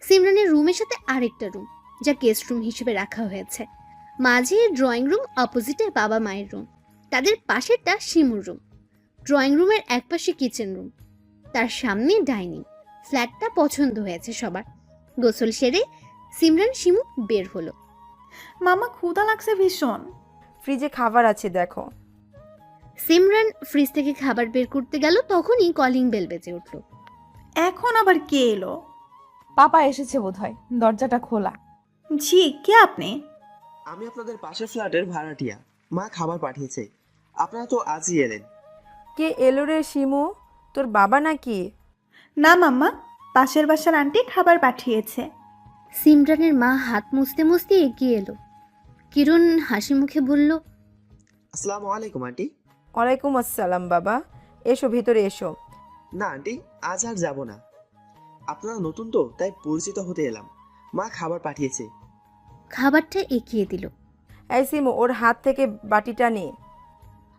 সিমরানের রুমের সাথে আরেকটা রুম, যা গেস্ট রুম হিসেবে রাখা হয়েছে। মাঝে ড্রয়িং রুম, অপোজিটে বাবা মায়ের রুম, তাদের পাশেরটা শিমুর রুম। ড্রয়িং রুমের একপাশে কিচেন রুম, তার সামনে ডাইনিং। ফ্ল্যাটটা পছন্দ হয়েছে সবার। গোসল সেরে সিমরান শিমু বের হলো। মামা ক্ষুধা লাগছে ভীষণ। ফ্রিজে খাবার আছে দেখো। সিমরান ফ্রিজ থেকে খাবার বের করতে গেল, তখনই কলিং বেল বেজে উঠল। এখন আবার কে এলো? পাপা এসেছে বোধহয়, দরজাটা খোলা। জি, কে আপনি? আমি আপনাদের পাশের ফ্ল্যাটের ভাড়াটিয়া। মা খাবার পাঠিয়েছে, আপনারা তো আজই এলেন। কে এলো রে শিমু, তোর বাবা নাকি? না মাম্মা, পাশের বাসার আন্টি খাবার পাঠিয়েছে। সিমরানের মা হাত মুছতে মুছতে এগিয়ে এলো। কিরণ হাসি মুখে বলল, আসসালামু আলাইকুম আন্টি। ওয়ালাইকুম আসসালাম বাবা, এসো ভেতরে এসো। না আন্টি, আজ আর যাব না। আপনারা নতুন তো, তাই পরিচিত হতে এলাম। মা খাবার পাঠিয়েছে। খাবারটা এগিয়ে দিল। এই শিমু, ওর হাত থেকে বাটিটা নে।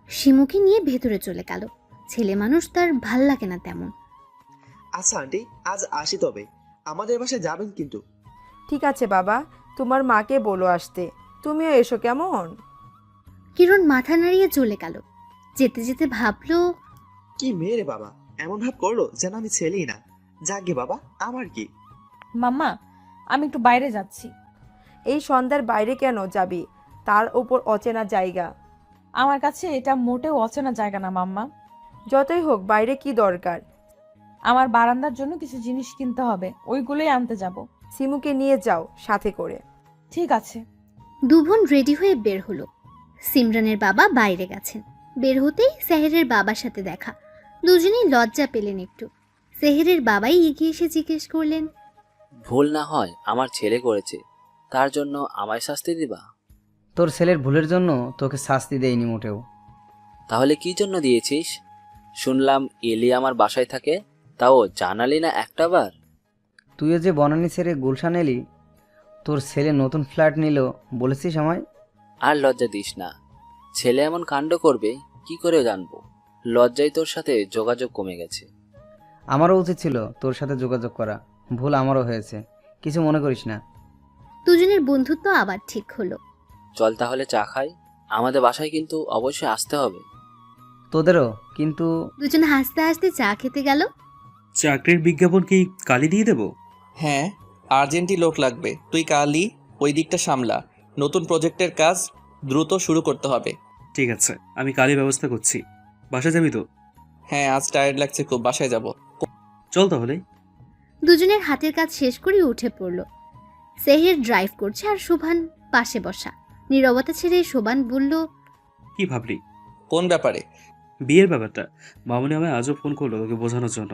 শিমুকে নিয়ে ভেতরে চলে গেল। ছেলে মানুষ, তার ভাল লাগে না তেমন। আচ্ছা আন্টি, আজ আসি তবে। আমাদের বাসায় যাবেন কিন্তু। ঠিক আছে বাবা, তোমার মাকে বলো আসতে। তুমিও এসো কেমন? কিরণ মাথা নাড়িয়ে চলে গেল। যেতে যেতে ভাবলো, কি মেয়ে রে বাবা, এমন ভাব করলো যেন আমি ছেলেই না। যাকে বাবা, আমার কি। মাম্মা, আমি একটু বাইরে যাচ্ছি। এই সন্ধ্যার বাইরে কেন যাবি? তার ওপর অচেনা জায়গা। আমার কাছে এটা মোটেও অচেনা জায়গা না মাম্মা। যতই হোক, বাইরে কি দরকার? আমার বারান্দার জন্য কিছু জিনিস কিনতে হবে, ওইগুলোই আনতে যাব। সিমুকে নিয়ে যাও সাথে করে। ঠিক আছে। দু বোন রেডি হয়ে বের হলো। সিমরানের বাবা বাইরে গেছেন। বের হতেই সেহেরের বাবার সাথে দেখা। দুজনেই লজ্জা পেলেন একটু। সেহেরের বাবাই এগিয়ে এসে জিজ্ঞেস করলেন, ভুল না হয় আমার ছেলে করেছে, তার জন্য আমায় শাস্তি দিবা? তোর ছেলের ভুলের জন্য তোকে শাস্তি দেয়নি মোটেও। তাহলে কি জন্য দিয়েছিস? শুনলাম এলি আমার বাসায় থাকে, তাও জানালি না একটা বার। তুইও যে বনানী ছেড়ে গুলশান এলি, তোর ছেলে নতুন ফ্ল্যাট নিল, বলেছিস আমায়? আর লজ্জা দিস না। ছেলে এমন কাণ্ড করবে কি করে জানবো? লজ্জায় তোর সাথে যোগাযোগ কমে গেছে। আমারও উচিত ছিল তোর সাথে যোগাযোগ করা, ভুল আমারও হয়েছে, কিছু মনে করিস না। দুজনের বন্ধুত্ব আবার ঠিক হলো। চল তাহলে চা খাই। আমাদের বাসায় কিন্তু অবশ্যই আসতে হবে। তোদেরও কিন্তু। দুজন হাসতে হাসতে চা খেতে গেল। চাকরির বিজ্ঞাপন কি কালি দিয়ে দেবো? হ্যাঁ, আর্জেন্টই লোক লাগবে। তুই কালই ওই দিকটা সামলা। নতুন প্রজেক্টের কাজ দ্রুত শুরু করতে হবে। ঠিক আছে, আমি কালি ব্যবস্থা করছি। বাসায় যাবি তো? হ্যাঁ, আজ টায়ার্ড লাগছে খুব, বাসায় যাব। চল তাহলে। দুজনের হাতের কাজ শেষ করে উঠে পড়ল। সেহের ড্রাইভ করছে আর শোভান পাশে বসা। নীরবতা ছেড়ে শোভান বলল, কি ভাবলি? কোন ব্যাপারে? বিয়ের ব্যাপারটা। মামুনি আমায় আজও ফোন করলো তোকে বোঝানোর জন্য।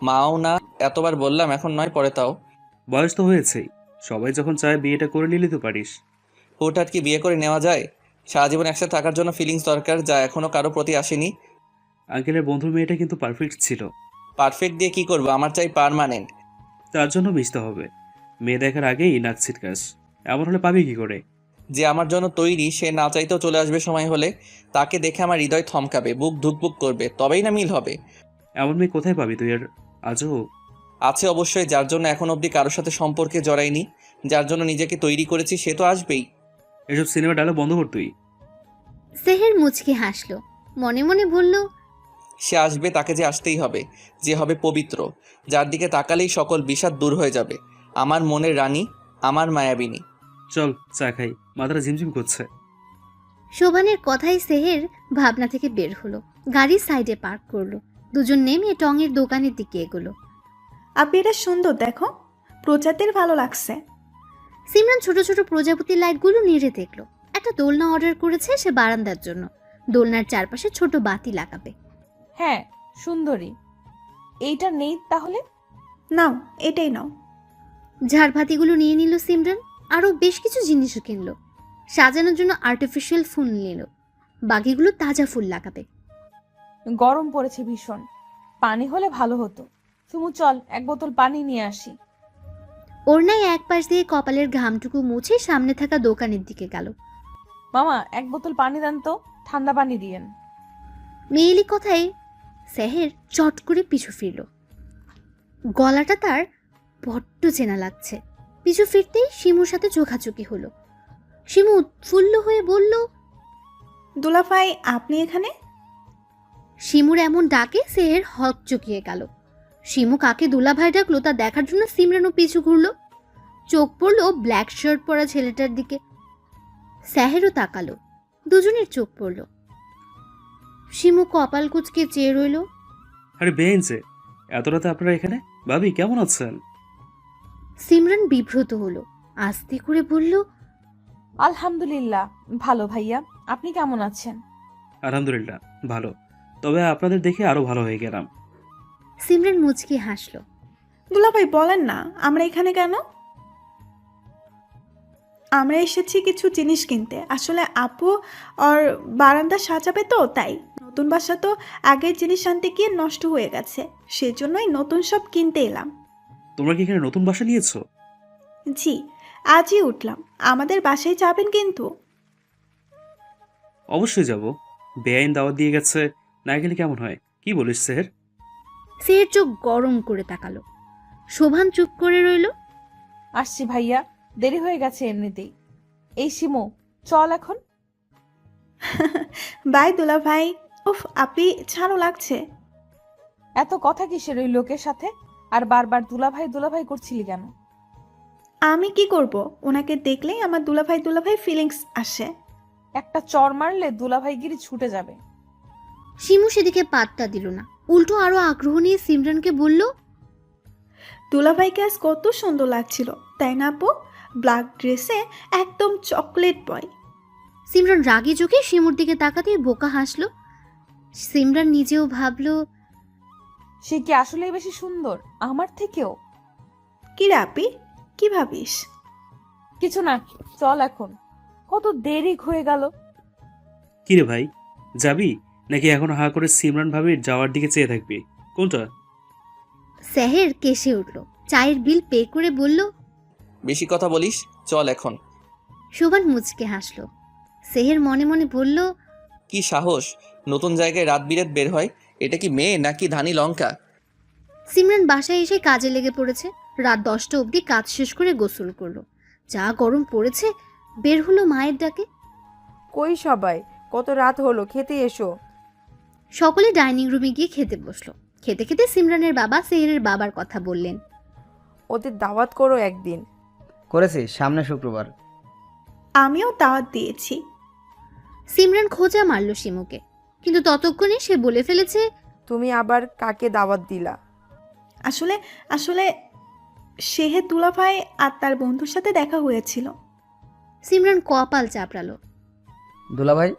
মাও না, এতবার বললাম, এখন নয় পরে তাও। বয়স তো হয়েছেই, সবাই যখন চায় বিয়েটা করে নিলে তো পারিস। হুটহাট কি বিয়ে করে নেওয়া যায়? সারা জীবন একসাথে থাকার জন্য ফিলিংস দরকার, যা এখনো কারো প্রতি আসেনি। আঙ্কেলের বন্ধুর মেয়েটা কিন্তু পারফেক্ট ছিল। পারফেক্ট দিয়ে কি করবো? আমার চাই পার্মানেন্ট। তার জন্য মিশতে হবে। মেয়ে দেখার আগেই নাক ছিটকাস, এমন হলে পাবি কি করে? যে আমার জন্য তৈরি সে না চাইতেও চলে আসবে সময় হলে। তাকে দেখে আমার হৃদয় থমকাবে, বুক ধুকপুক করবে, তবেই না মিল হবে। এমন মেয়ে কোথায় পাবি তুই? আর আজও আছে অবশ্যই, যার জন্য এখন অবধি কারোর সাথে সম্পর্কে জড়াইনি, যার জন্য নিজেকে তৈরি করেছি, সে তো আসবেই। এসব সিনেমা ডায়লগ বন্ধ কর তুই। সেহের মুচকি হাসল। মনে মনে বলল, সে আসবে, তাকে যে আসতেই হবে, যে হবে পবিত্র, যার দিকে তাকালেই সকল বিষাদ দূর হয়ে যাবে। আমার মনের রানী, আমার মায়াবিনী। চল চা খাই, মাথাটা ঝিমঝিম করছে। শোভানের কথাই সেহের ভাবনা থেকে বের হলো। গাড়ি সাইডে পার্ক করলো। দুজন নেমে টঙের দোকানের দিকে এগোলো। আপনি এটা সুন্দর, দেখো, প্রজাতির ভালো লাগছে। সিমরান ছোট ছোট প্রজাপতি লাইটগুলো নেড়ে দেখলো। একটা দোলনা অর্ডার করেছে সে বারান্দার জন্য। দোলনার চারপাশে ছোট বাতি লাগাবে। হ্যাঁ, সুন্দরী। এইটা নেই তাহলে? নাও, এটাই নাও। ঝাড়বাতিগুলো নিয়ে নিল সিমরান। আরও বেশ কিছু জিনিসও কিনলো। সাজানোর জন্য আর্টিফিশিয়াল ফুল নিল। বাকিগুলো তাজা ফুল লাগাবে। গরম পড়েছে ভীষণ, পানি হলে ভালো হতো। সুমু চল, এক বোতল পানি নিয়ে আসি। ওড়নায় এক পাশ দিয়ে কপালের ঘামটুকু মুছে সামনে থাকা দোকানের দিকে গেল। মামা, এক বোতল পানি দেন তো, ঠান্ডা পানি দিয়েন। মেয়েলি কথায় সেহের চট করে পিছু ফিরল। গলাটা তার বড্ড চেনা লাগছে। পিছু ফিরতেই শিমুর সাথে চোখাচোখি হলো। শিমু উৎফুল্ল হয়ে বলল, দুলাভাই, আপনি এখানে? শিমুর এমন ডাকে সেহের হক চকিয়ে গেল। শিমু কাকে দুলাভাই ডাকলো তা দেখার জন্য সিমরানও পিছু ঘুরলো। চোখ পড়লো ব্ল্যাক শার্ট পরা ছেলেটার দিকে। সেহেরও তাকালো। দুজনের চোখ পড়লো। শিমু কপাল কুঁচকে চেয়ে রইল। আরে বেঞ্চে, এত রাতে আপনারা এখানে? ভাবি কেমন আছেন? সিমরান বিব্রত হলো। আস্তে করে বলল, আলহামদুলিল্লাহ ভালো ভাইয়া, আপনি কেমন আছেন? আলহামদুলিল্লাহ ভালো, তবে আপনাদের দেখে আরো ভালো হয়ে গেলাম। সিমরান মুচকি হাসলো। দুলাভাই বলেন না, আমরা এখানে কেন? আমরা এসেছি কিছু জিনিস কিনতে। আসলে আপু আর বারান্দা সাজাবে তো, তাই। নতুন বাসা তো আগের জিনিস আনতে গিয়ে নষ্ট হয়ে গেছে, সেজন্যই নতুন সব কিনতে এলাম। তোমরা কি এখানে নতুন বাসা নিয়েছো? জি, আজই উঠলাম। আমাদের বাসায় যাবেন কিন্তু? অবশ্যই যাব। বেআইন দাওয়াত দিয়ে গেছে, না গেলে কেমন হয়? কি বলিস সেহের? সেহের চোখ গরম করে তাকালো। শোভান চুপ করে রইল। আসছি ভাইয়া, দেরি হয়ে গেছে এমনিতেই। এই শিমু, চল এখন। বাই দুলা ভাই। উফ আপি ছাড়ো লাগছে। এত কথা কিসের ওই লোকের সাথে? আর বারবার দুলাভাই করছিলি কেন? আমি কি করব? ওনাকে দেখলেই আমার দুলাভাই ফিলিংস আসে। একটা চর মারলে দুলাভাইগিরি ছুটে যাবে। শিমু সেদিকে পাত্তা দিল না, উল্টো আরো আগ্রহ নিয়ে সিমরানকে বলল, দুলাভাইকে আজ কত সুন্দর লাগছিল, তাই না আপু? ব্ল্যাক ড্রেসে একদম চকলেট বয়। সিমরান রাগে চোখে শিমুর দিকে তাকাতেই বোকা হাসলো। সিমরান নিজেও ভাবলো, সে কি আসলেই বেশি সুন্দর আমার থেকেও? কি রে আপি, কি ভাবিস? কিছু না, চল এখন। কত দেরি হয়ে গেল। কিরে ভাই, যাবি নাকি এখন হা করে সিমরান ভাবির যাওয়ার দিকে চেয়ে থাকবি? কোনটা? সেহের কেসে উঠল, চায়ের বিল পে করে বলল। বেশি কথা বলিস, চল এখন। শোভান মুচকে হাসলো। সেহের মনে মনে বলল, কি সাহস নতুন জায়গায় রাত বিরাত বের হয়? এটা কি মেয়ে নাকি ধানি লঙ্কা? সিমরান বাসায় এসে কাজে লেগে পড়েছে। রাত 10টা অবধি কাজ শেষ করে গোসল করলো। যা গরম পড়েছে, বের হলো মায়ের ডাকে। কই সবাই, কত রাত হলো, খেতে এসো। সকলে ডাইনিং রুমে গিয়ে খেতে বসলো। খেতে খেতে সিমরানের বাবা সেহেরের বাবার কথা বললেন। ওদের দাওয়াত করো একদিন। করেছি, সামনে শুক্রবার। আমিও দাওয়াত দিয়েছি। সিমরান খোঁজা মারল শিমুকে, কিন্তু ততক্ষণে সে বলে ফেলেছে, তুমি আবার কাকে দাওয়াত দিলা? আসলে আসলে শেহে দুলাভাই আর তার বন্ধুর সাথে দেখা হয়েছিল। সিমরান কপাল চাপড়ালো। দুলাভাই?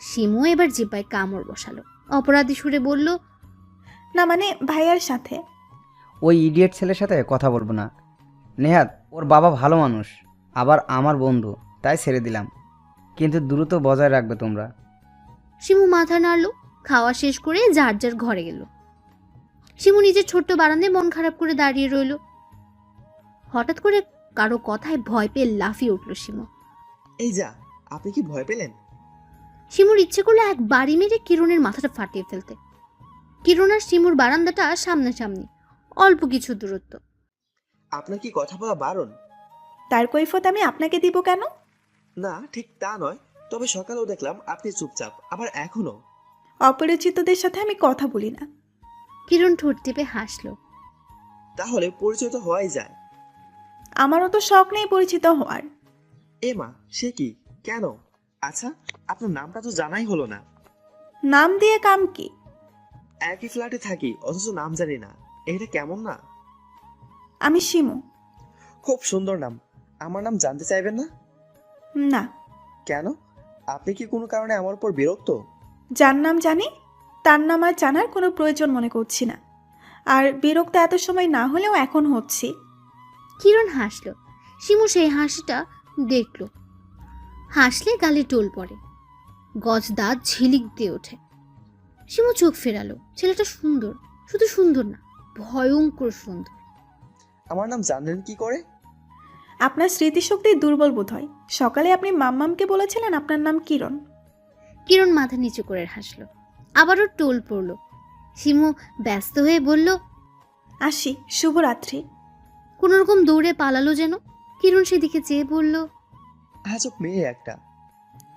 শিমু এবার জিব্বায় কামড় বসালো। অপরাধী সুরে বলল, না মানে ভাইয়ার সাথে। ওই ইডিয়েট ছেলের সাথে কথা বলবো না। নেহাত, ওর বাবা ভালো মানুষ, আবার আমার বন্ধু, তাই ছেড়ে দিলাম। কিন্তু দ্রুত বজায় রাখবে তোমরা। শিমু মাথা নাড়ল। খাওয়া শেষ করে যার যার ঘরে গেল। শিমু নিজের ছোট্ট বারান্দায় মন খারাপ করে দাঁড়িয়ে রইল। হঠাৎ করে কারো কথায় ভয় পেয়ে লাফিয়ে উঠল শিমু। এই যা, আপনি কি ভয় পেলেন? শিমুর ইচ্ছে করলো এক বাড়ি মেরে কিরণের মাথাটা ফাটিয়ে ফেলতে। কিরণ আর শিমুর বারান্দাটা সামনাসামনি, অল্প কিছু দূরত্ব। আপনার কি কথা বলা বারণ? তার কৈফত আমি আপনাকে দিব কেন? না, ঠিক তা নয়, তবে সকালেও দেখলাম আপনি চুপচাপ, আবার এখনো। অপরিচিতদের সাথে আমি কথা বলি না। কিরণ ঠোঁট টিপে হাসলো। তাহলে পরিচয় তো হওয়াই যায়। আমারও তো শখ নেই পরিচিত হওয়ার। এ মা, সে কি? কেন? আচ্ছা, আপনার নামটা তো জানাই হলো না। নাম দিয়ে কাম কি? একই ফ্ল্যাটে থাকি অথচ নাম জানি না, এটা কেমন না? আমি শিমু। খুব সুন্দর নাম, আমার নাম জানতে চাইবেন না? না। কেন? আপনি কি কোনো কারণে আমার উপর বিরক্ত? যার নাম জানি তার নাম আর জানার কোনো প্রয়োজন মনে করছি না। আর বিরক্ত এত সময় না হলেও এখন হচ্ছি। কিরণ হাসলো। শিমু সেই হাসিটা দেখল। হাসলে গালে টোল পড়ে, গজ দাঁত ঝিলিক দিয়ে ওঠে। শিমু চোখ ফেরালো। ছেলেটা সুন্দর, শুধু সুন্দর না, ভয়ঙ্কর সুন্দর। আমার নাম জানলেন কি করে? আপনার স্মৃতিশক্তি দুর্বল বোধ হয়। সকালে আপনি মাম্মামকে বলেছিলেন আপনার নাম কিরণ। কিরণ মাথা নিচু করে হাসলো। আবারও টোল পড়ল। শিমু ব্যস্ত হয়ে বলল, আসি, শুভরাত্রি। কোনোরকম দৌড়ে পালালো যেন। কিরণ সেদিকে চেয়ে বলল, আজব মেয়ে একটা।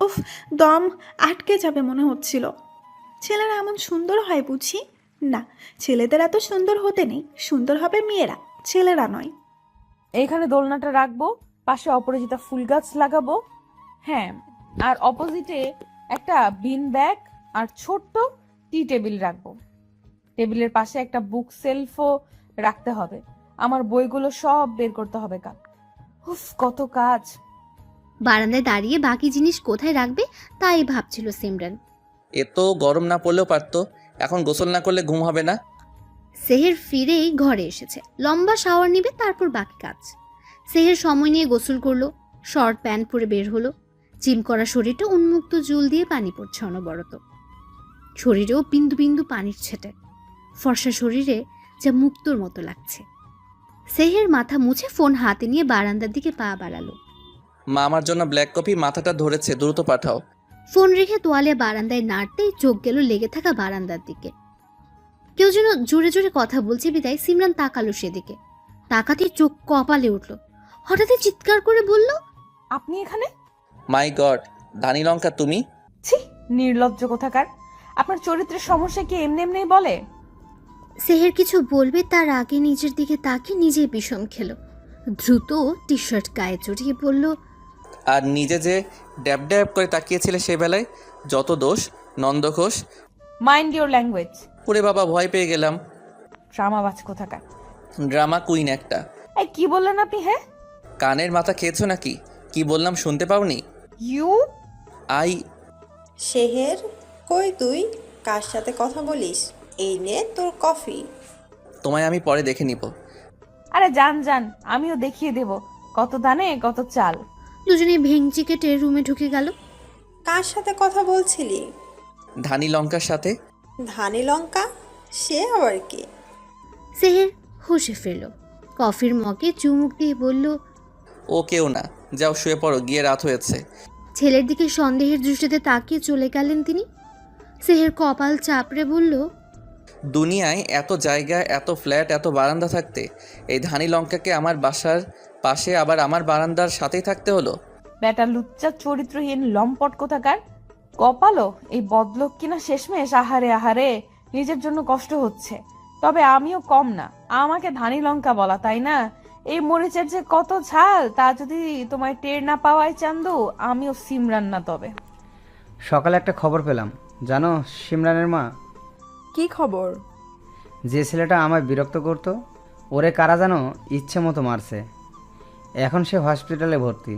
উফ, দম আটকে যাবে মনে হচ্ছিল। ছেলেরা এমন সুন্দর হয় বুঝি? না, ছেলেদের এত সুন্দর হতে নেই, সুন্দর হবে মেয়েরা, ছেলেরা নয়। এইখানে দোলনাটা রাখবো, পাশে অপরাজিতা ফুল গাছ লাগাবো। হ্যাঁ, আর অপোজিটে একটা বিন ব্যাগ আর ছোট্ট টি টেবিল রাখবো। টেবিলের পাশে একটা বুক সেলফও রাখতে হবে। আমার বইগুলো সব বের করতে হবে কাল। উফ, কত কাজ। বারান্দায় দাঁড়িয়ে বাকি জিনিস কোথায় রাখবে তাই ভাবছিল সিমরান। এত গরম না পড়লেও পারতো, এখন গোসল না করলে ঘুম হবে না। সেহের ফিরেই ঘরে এসেছে। লম্বা শাওয়ার নিবে, তারপর বাকি কাজ। সেহের সময় নিয়ে গোসল করলো, শর্ট প্যান্ট পরে বের হলো। জিম করা শরীরটা উন্মুক্ত জল দিয়ে পানি পড়ছে অনবরত। শরীরেও বিন্দু বিন্দু পানির ছেটে। ফর্সা শরীরে যা মুক্তোর মতো লাগছে। সেহের মাথা মুছে ফোন হাতে নিয়ে বারান্দার দিকে পা বাড়ালো। মা আমার জন্য ব্ল্যাক কফি মাথাটা ধরেছে, দ্রুত পাঠাও। ফোন রেখে তোয়ালে বারান্দায় নাড়তেই চোখ গেল লেগে থাকা বারান্দার দিকে। কেউ যেন জোরে জোরে কথা বলছে বিদায় সিমরান তাকালো সেদিকে। তাকাতেই চোখ কপালে উঠল। হঠাৎই চিৎকার করে বলল, আপনি এখানে? মাই গড, ধানি লঙ্কা তুমি? ছি, নির্লজ্জ কোথাকার। আপনার চরিত্রের সমস্যা কি এমনি এমনি বলে? সেহের কিছু বলবে তার আগে নিজের দিকে তাকিয়ে নিজেই বিষম খেলো। দ্রুত টি শার্ট গায়ে জড়িয়ে বলল, আর নিজে যে ড্যাব ড্যাব করে তাকিয়েছিলে সে বেলায়, যত দোষ নন্দঘোষ। Mind your language. ওরে বাবা, ভয় পেয়ে গেলাম। ড্রামাবাজ কোথাকার। ড্রামা কুইন একটা। এই কি বললেন আপনি? হ্যাঁ, কানের মাথা খেয়েছো নাকি? কি বললাম শুনতে পাওনি? ইউ আই শেহের, কই তুই? কার সাথে কথা বলিস? এই নে তোর কফি। তোমায় আমি পরে দেখে নিব। আরে যান যান, আমিও দেখিয়ে দেব কত দানে কত চাল। দুজনেই ভেঙচি কেটে রুমে ঢুকে গেল। কার সাথে কথা বলছিলি? ধানি লঙ্কার সাথে। ধানি লঙ্কা? সে আবার কি? সেহের হুঁশে ফিরল। কফির মগে চুমুক দিয়ে বলল, ও কেউ না, যাও শুয়ে পড়ো, গিয়ে রাত হয়েছে। ছেলের দিকে সন্দেহের দৃষ্টিতে তাকিয়ে চলে গেলেন তিনি। সেহের কপাল চাপড়ে বলল, দুনিয়ায় এত জায়গা, এত ফ্ল্যাট, এত বারান্দা থাকতে এই ধানি লঙ্কাকে আমার বাসার পাশে আবার আমার বারান্দার সাথেই থাকতে হলো। বেটা লুচ্চা চরিত্রহীন লম্পট কোথাকার। কপালো এই বদলোক কিনা শেষমেশ। আহারে আহারে, নিজের জন্য কষ্ট হচ্ছে, তবে আমিও কম না। আমাকে ধানি লঙ্কা বলা, তাই না? এই মরিচের যে কত ঝাল তা যদি তোমায় টের না পাওয়ায় চান্দু, আমিও সিমরান না। তবে সকালে একটা খবর পেলাম, জানো সিমরানের মা? কি খবর? যে ছেলেটা আমায় বিরক্ত করতো, ওরে কারা যেন ইচ্ছে মতো মারছে। এখন সে হসপিটালে ভর্তি।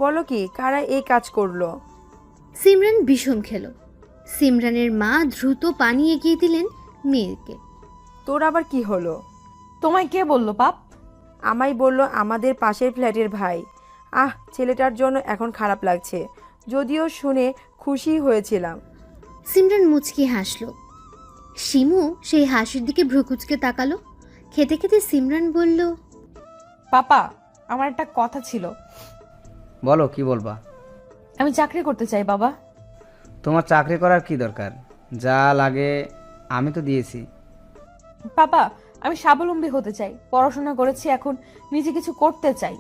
বলো কি, কারা এই কাজ করলো? সিমরান বিষম খেল। সিমরানের মা দ্রুত পানি এগিয়ে দিলেন মেয়েকে। তোর আবার কি হলো? তোমায় কে বললো পাপ? আমায় বলল আমাদের পাশের ফ্ল্যাটের ভাই। ছেলেটার জন্য এখন খারাপ লাগছে, যদিও শুনে খুশি হয়েছিলাম। সিমরান মুচকি হাসল। শিমু সেই হাসির দিকে ভ্রুকুচকে তাকালো। খেতে খেতে সিমরান বলল, পাপা, আমার একটা কথা ছিল। বলো, কি বলবা? আমি চাকরি করতে চাই বাবা। তোমার চাকরি করার কি দরকার? যা লাগে আমি তো দিয়েছি। পাপা, আমি স্বাবলম্বী হতে চাই। পড়াশোনা করেছি, এখন নিজে কিছু করতে চাই।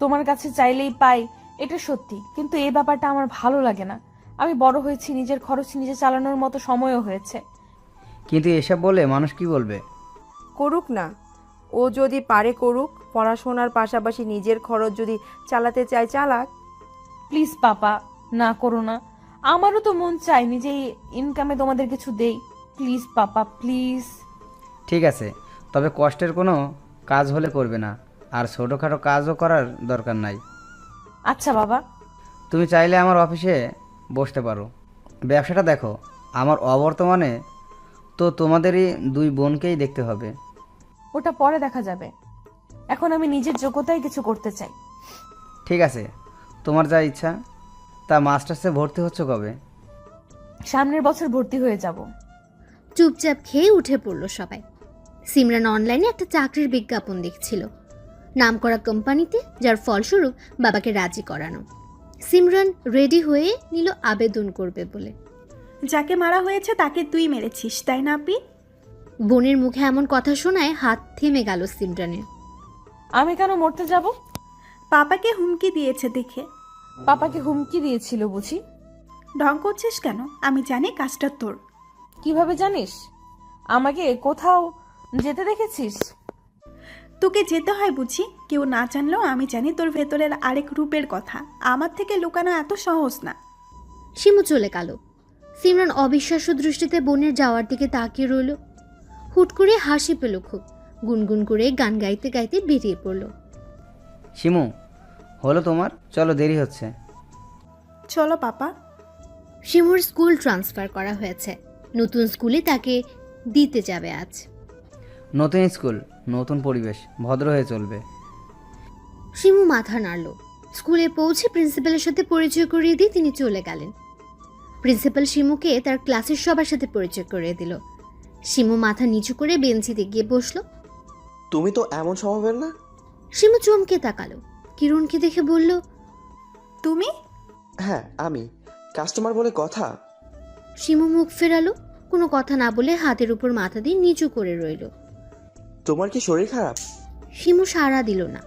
তোমার কাছে চাইলেই পাই, এটা সত্যি, কিন্তু এই ব্যাপারটা আমার ভালো লাগে না। আমি বড় হয়েছি, নিজের খরচ নিজে চালানোর মতো সময়ও হয়েছে। কিন্তু এসব বলে মানুষ কি বলবে? করুক না, ও যদি পারে করুক। পড়াশোনার পাশাপাশি নিজের খরচ যদি চালাতে চায় চালাক। প্লিজ পাপা, না করো না। আমারও তো মন চাই নিজেই ইনকামে তোমাদের কিছু দেই। Please papa, please. ঠিক আছে, তবে কষ্টের কোনো কাজ হলে করবে না, আর ছোটোখাটো কাজও করার দরকার নাই। আচ্ছা বাবা। তুমি চাইলে আমার অফিসে বসতে পারো। ব্যবসাটা দেখো, আমার অবর্তমানে তো তোমাদেরই দুই বোনকেই দেখতে হবে। ওটা পরে দেখা যাবে, এখন আমি নিজের যোগ্যতায় কিছু করতে চাই। ঠিক আছে, তোমার যা ইচ্ছা। তা মাস্টার্সে ভর্তি হচ্ছে কবে? সামনের বছর ভর্তি হয়ে যাব। চুপচাপ খেয়ে উঠে পড়ল সবাই। সিমরান অনলাইনে একটা চাকরির বিজ্ঞাপন দেখছিল, নামকরা কোম্পানিতে, যার ফলস্বরূপ বাবাকে রাজি করানো। সিমরান রেডি হয়ে নিল আবেদন করবে বলে। যাকে মারা হয়েছে তাকে তুই মেরেছিস, তাই না আপি? বোনের মুখে এমন কথা শোনায় হাত থেমে গেল সিমরানের। আমি কেন মরতে যাব? পাপাকে হুমকি দিয়েছে দেখে। পাপাকে হুমকি দিয়েছিল বুঝি? ঢং করছিস কেন? আমি জানি কাজটা তোর। কিভাবে জানিস? আমাকে কোথাও যেতে দেখেছিস? তোকে যেতে হয় বুঝি? কেউ না জানলেও আমি জানি তোর ভেতরের আরেক রূপের কথা। আমার থেকে লুকানো এত সহজ না। শিমু চলে গেল। সিমরান অবিশ্বাস্য দৃষ্টিতে বোনের যাওয়ার দিকে তাকিয়ে রইল। হুট করে হাসি পেল খুব। গুনগুন করে গান গাইতে গাইতে বেরিয়ে পড়ল। শিমু, হলো তোমার? চলো, দেরি হচ্ছে। চলো পাপা। শিমুর স্কুল ট্রান্সফার করা হয়েছে, নতুন স্কুলে তাকে দিতে যাবে আজ। নতুন স্কুল, নতুন পরিবেশ, ভদ্র হয়ে চলবে। শিমু মাথা নাড়ল। স্কুলে পৌঁছে প্রিন্সিপালের সাথে পরিচয় করিয়ে দিয়ে তিনি চলে গেলেন। প্রিন্সিপাল শিমুকে তার ক্লাসের সবার সাথে পরিচয় করিয়ে দিল। শিমু মাথা নিচু করে বেঞ্চিতে গিয়ে বসলো। তুমি তো এমন স্বভাবের না। শিমু চমকে তাকালো। কিরণকে দেখে বলল, তুমি? হ্যাঁ আমি। কাস্টমার বলে কথা। শিমু মুখ ফেরালো। কোনো কথা না বলে হাতের উপর মাথা দিয়ে নিচু করে রইল। তোমার কি শরীর খারাপ? শিমু সাড়া দিল না।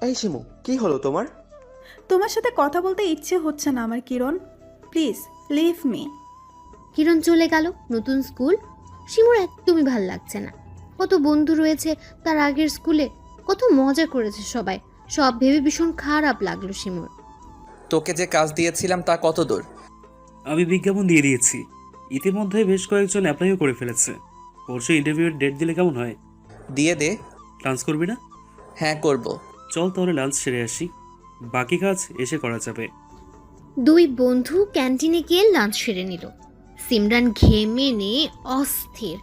এই শিমু, কি হলো তোমার? তোমার সাথে কথা বলতে ইচ্ছে হচ্ছে না আমার কিরণ, প্লিজ লিভ মি। কিরণ চলে গেল। নতুন স্কুল শিমুর একদমই ভাল লাগছে না। কত বন্ধু রয়েছে তার আগের স্কুলে, কত মজা করেছে সবাই, সব ভেবে ভীষণ খারাপ লাগলো শিমুর। তোকে যে কাজ দিয়েছিলাম তা কত দূর? আমি বিজ্ঞাপন দিয়ে দিয়েছি, ইতিমধ্যে বেশ কয়েকজন অ্যাপ্লাইও করে ফেলেছে। পরশু ইন্টারভিউয়ের ডেট দিলে কেমন হয়? দিয়ে দে। লাঞ্চ করবি না? হ্যাঁ করব। চল তাহলে লাঞ্চ সেরে আসি, বাকি কাজ এসে করা যাবে। দুই বন্ধু ক্যান্টিনে গিয়ে লাঞ্চ সেরে নিল। সিমরান ঘেমে নিয়ে অস্থির।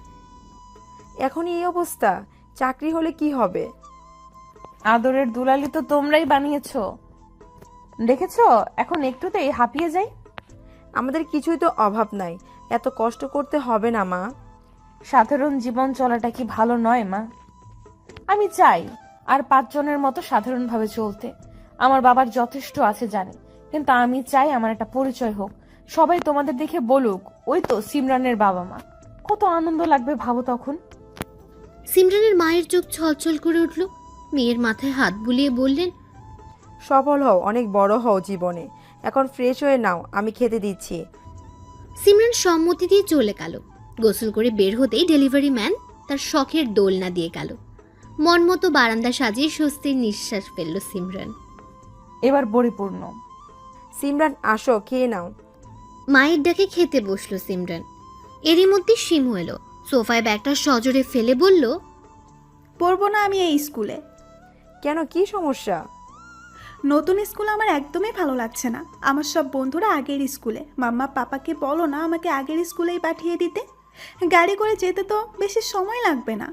এখন এই অবস্থা, চাকরি হলে কি হবে? আদরের দুলালি তো তোমরাই বানিয়েছো, দেখেছো? এখন একটুতেই হাঁপিয়ে যাই। আমাদের কিছুই তো অভাব নাই, এত কষ্ট করতে হবে না মা। সাধারণ জীবন চলাটা কি ভালো নয় মা? আমি চাই আর 5 জনের মতো সাধারণভাবে চলতে। আমার বাবার যথেষ্ট আছে জানি, কিন্তু আমি চাই আমার একটা পরিচয় হোক, সবাই তোমাদের দেখে বলুক ওই তো সিমরানের বাবা মা। কত আনন্দ লাগবে ভাবো তখন। সিমরানের মায়ের চোখ ছলছল করে উঠল। মেয়ের মাথায় হাত বুলিয়ে বললেন, সফল হও, অনেক বড় হও জীবনে। এখন ফ্রেশ হয়ে নাও, আমি খেতে দিচ্ছি। সিমরান সম্মতি দিয়ে চলে গেল। গোসল করে বের হতেই ডেলিভারি ম্যান তার শখের দোলনা দিয়ে গেল। মন মতো বারান্দা সাজিয়ে স্বস্তির নিঃশ্বাস ফেলল সিমরান। এবার পরিপূর্ণ। সিমরান আসো, খেয়ে নাও। মায়ের ডাকে খেতে বসলো সিমরান। এরই মধ্যে শিমু এলো। সোফায় ব্যাগটা সজোরে ফেলে বলল, পড়বো না আমি এই স্কুলে। কেন, কি সমস্যা? নতুন স্কুল আমার একদমই ভালো লাগছে না। আমার সব বন্ধুরা আগের স্কুলে। মাম্মা পাপাকে বলো না আমাকে আগের স্কুলেই পাঠিয়ে দিতে, গাড়ি করে যেতে তো বেশি সময় লাগবে না।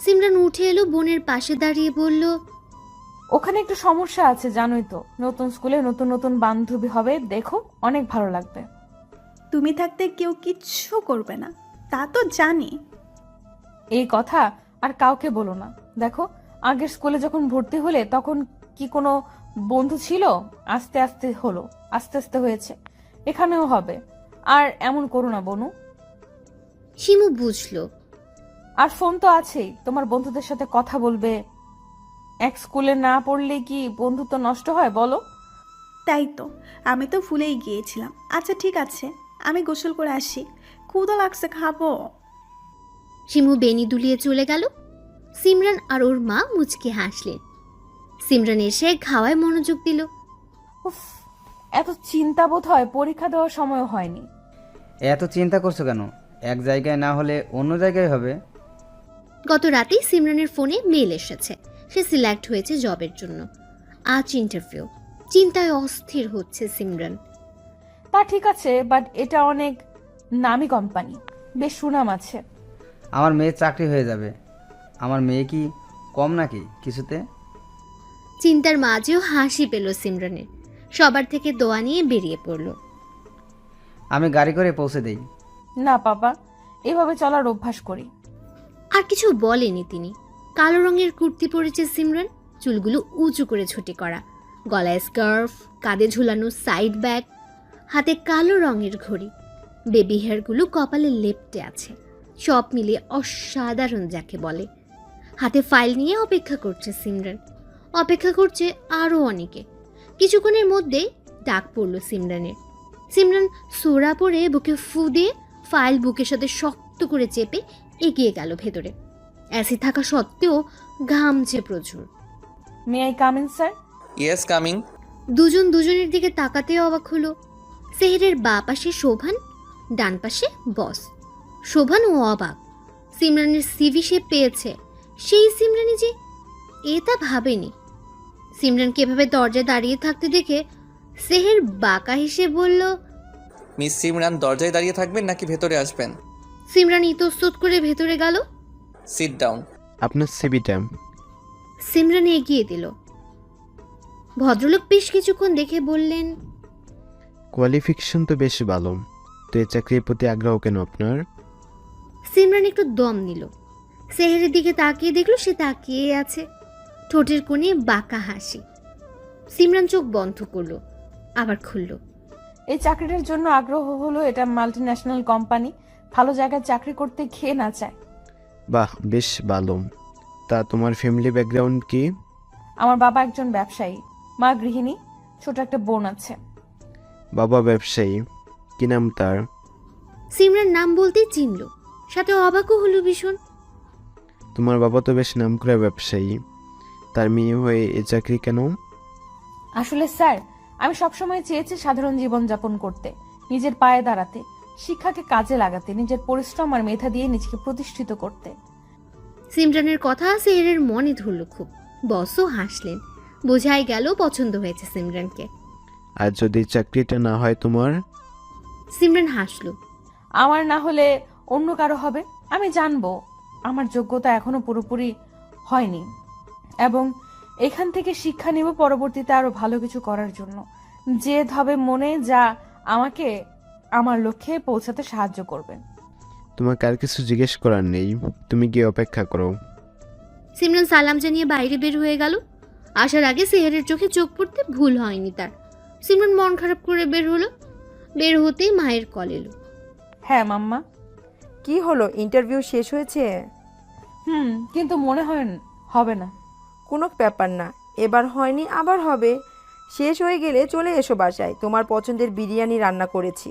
সিমরান উঠে এলো, বোনের পাশে দাঁড়িয়ে বলল, ওখানে একটু সমস্যা আছে জানোই তো। নতুন স্কুলে নতুন নতুন বান্ধবী হবে, দেখো অনেক ভালো লাগবে। তুমি থাকতে কেউ কিচ্ছু করবে না, তা তো জানি। এই কথা আর কাউকে বলো না। দেখো আগের স্কুলে যখন ভর্তি হলে তখন কি কোনো বন্ধু ছিল? আস্তে আস্তে হলো, আস্তে আস্তে হয়েছে, এখানেও হবে। আর এমন করো না বনু। শিমু বুঝলো। আর ফোন তো আছেই, তোমার বন্ধুদের সাথে কথা বলবে। এক স্কুলে না পড়লে কি বন্ধুত্ব নষ্ট হয় বলো? তাই তো, আমি তো ভুলেই গিয়েছিলাম। আচ্ছা ঠিক আছে, আমি গোসল করে আসি, ক্ষুধা লাগছে, খাবো। শিমু বেনি দুলিয়ে চলে গেল। সিমরান আর ওর মা মুচকে হাসলেন। সিমরান এসে খাওয়ায় মনোযোগ দিল। উফ, এত চিন্তা বোধ হয় পরীক্ষা দেওয়ার সময় হয়নি। এত চিন্তা করছো কেন? এক জায়গায় না হলে অন্য জায়গায় হবে। গত রাতেই সিমরানের ফোনে মেল এসেছে, সে সিলেক্ট হয়েছে জবের জন্য। আজ ইন্টারভিউ। চিন্তায় অস্থির হচ্ছে সিমরান। তা ঠিক আছে, বাট এটা অনেক নামি কোম্পানি, বেশ সুনাম আছে। আমার মেয়ের চাকরি হয়ে যাবে। আমার মেয়ে কি কম নাকি কিছুতে? চিন্তার মাঝেও হাসি পেল সিমরানের। সবার থেকে দোয়া নিয়ে বেরিয়ে পড়ল। আমি গাড়ি করে পৌঁছে দেই। না বাবা, এভাবে চলার অভ্যাস করি। আর কিছু বলেনি তিনি। কালো রঙের কুর্তি পরেছে সিমরান, চুলগুলো উঁচু করে ছুটি করা, গলায় স্কার্ফ, কাঁধে ঝুলানো সাইড ব্যাগ, হাতে কালো রঙের ঘড়ি, বেবি হেয়ারগুলো কপালে লেপ্টে আছে। সব মিলিয়ে অসাধারণ যাকে বলে। হাতে ফাইল নিয়ে অপেক্ষা করছে সিমরান। অপেক্ষা করছে আরও অনেকে। কিছুক্ষণের মধ্যেই ডাক পড়ল সিমরানের। সিমরান সোরা পরে বুকে ফু দিয়ে ফাইল বুকের সাথে শক্ত করে চেপে এগিয়ে গেল ভেতরে। অ্যাসি থাকা সত্ত্বেও ঘামছে প্রচুর। May I come in sir? Yes, coming. দুজন দুজনের দিকে তাকাতে অবাক হলো। সেহেরের বা পাশে শোভান, ডান পাশে বস। শোভান ও অবাক। সিমরানের সিভি সে পেয়েছে, সেই সিমরানই যে, এ তা ভাবেনি। সিমরানকে এভাবে দরজায় দাঁড়িয়ে থাকতে দেখে সেহের বাঁকা হেসে বলল, মিস সিমরান দরজায় দাঁড়িয়ে থাকবেন নাকি ভেতরে আসবেন? সিমরান ইতস্তত করে ভেতরে গেল। Sit down. আপনার সিবিটা। সিমরান এগিয়ে দিল। ভদ্রলোক বেশ কিছুক্ষণ দেখে বললেন, কোয়ালিফিকেশন তো বেশ ভালো, তো এই চাকরির প্রতি আগ্রহ কেন আপনার? সিমরান একটু দম নিল। সেহেরের দিকে তাকিয়ে দেখলো সে তাকিয়ে আছে, ঠোঁটের কোণে বাঁকা হাসি। সিমরান চোখ বন্ধ করলো, আবার খুলল। এই চাকরিটার জন্য আগ্রহ হলো, এটা মাল্টি ন্যাশনাল কোম্পানি, ভালো জায়গায় চাকরি করতে খেয়ে না চায়। বাহ, বেশ ভালো। তা তোমার ফ্যামিলি ব্যাকগ্রাউন্ড কি? আমার বাবা একজন ব্যবসায়ী, মা গৃহিণী, ছোট একটা বোন আছে। বাবা ব্যবসায়ী, কি নাম তার? সিমরান নাম বলতেই চিনল, সাথে অবাকও হলো ভীষণ। তোমার বাবা তো বেশ নামকরা ব্যবসায়ী, তার মেয়ে হয়ে এ চাকরি কেন? আসলে স্যার, আমি সবসময় চেয়েছি সাধারণ জীবনযাপন করতে, নিজের পায়ে দাঁড়াতে, শিক্ষাকে কাজে লাগাতে, নিজের পরিশ্রম আর মেধা দিয়ে নিজেকে প্রতিষ্ঠিত করতে। সিমরানের কথা সেহেরের মনে ধরল খুব। বসও হাসলেন, বোঝাই গেল পছন্দ হয়েছে সিমরানকে। আর যদি চাকরিটা না হয় তোমার? সিমরান হাসলো। আমার না হলে অন্য কারো হবে। আমি জানবো আমার যোগ্যতা এখনো পুরোপুরি হয়নি, এবং এখান থেকে শিক্ষা নেব পরবর্তীতে আরো ভালো কিছু করার জন্য। জেদ হবে মনে, যা আমাকে আমার লক্ষ্যে পৌঁছাতে সাহায্য করবে। তোমাকে আর কিছু জিজ্ঞেস করার নেই, তুমি গিয়ে অপেক্ষা করো। সিমরান সালাম জানিয়ে বাইরে বের হয়ে গেল। আসার আগে সেহেরের চোখে চোখ পড়তে ভুল হয়নি তার। সিমরান মন খারাপ করে বের হলো। বের হতেই মায়ের কল এলো। হ্যাঁ মাম্মা। কি হলো, ইন্টারভিউ শেষ হয়েছে? কিন্তু মনে হয় হবে না। কোনো ব্যাপার না, এবার হয়নি আবার হবে। শেষ হয়ে গেলে চলে এসো বাসায়, তোমার পছন্দের বিরিয়ানি রান্না করেছি।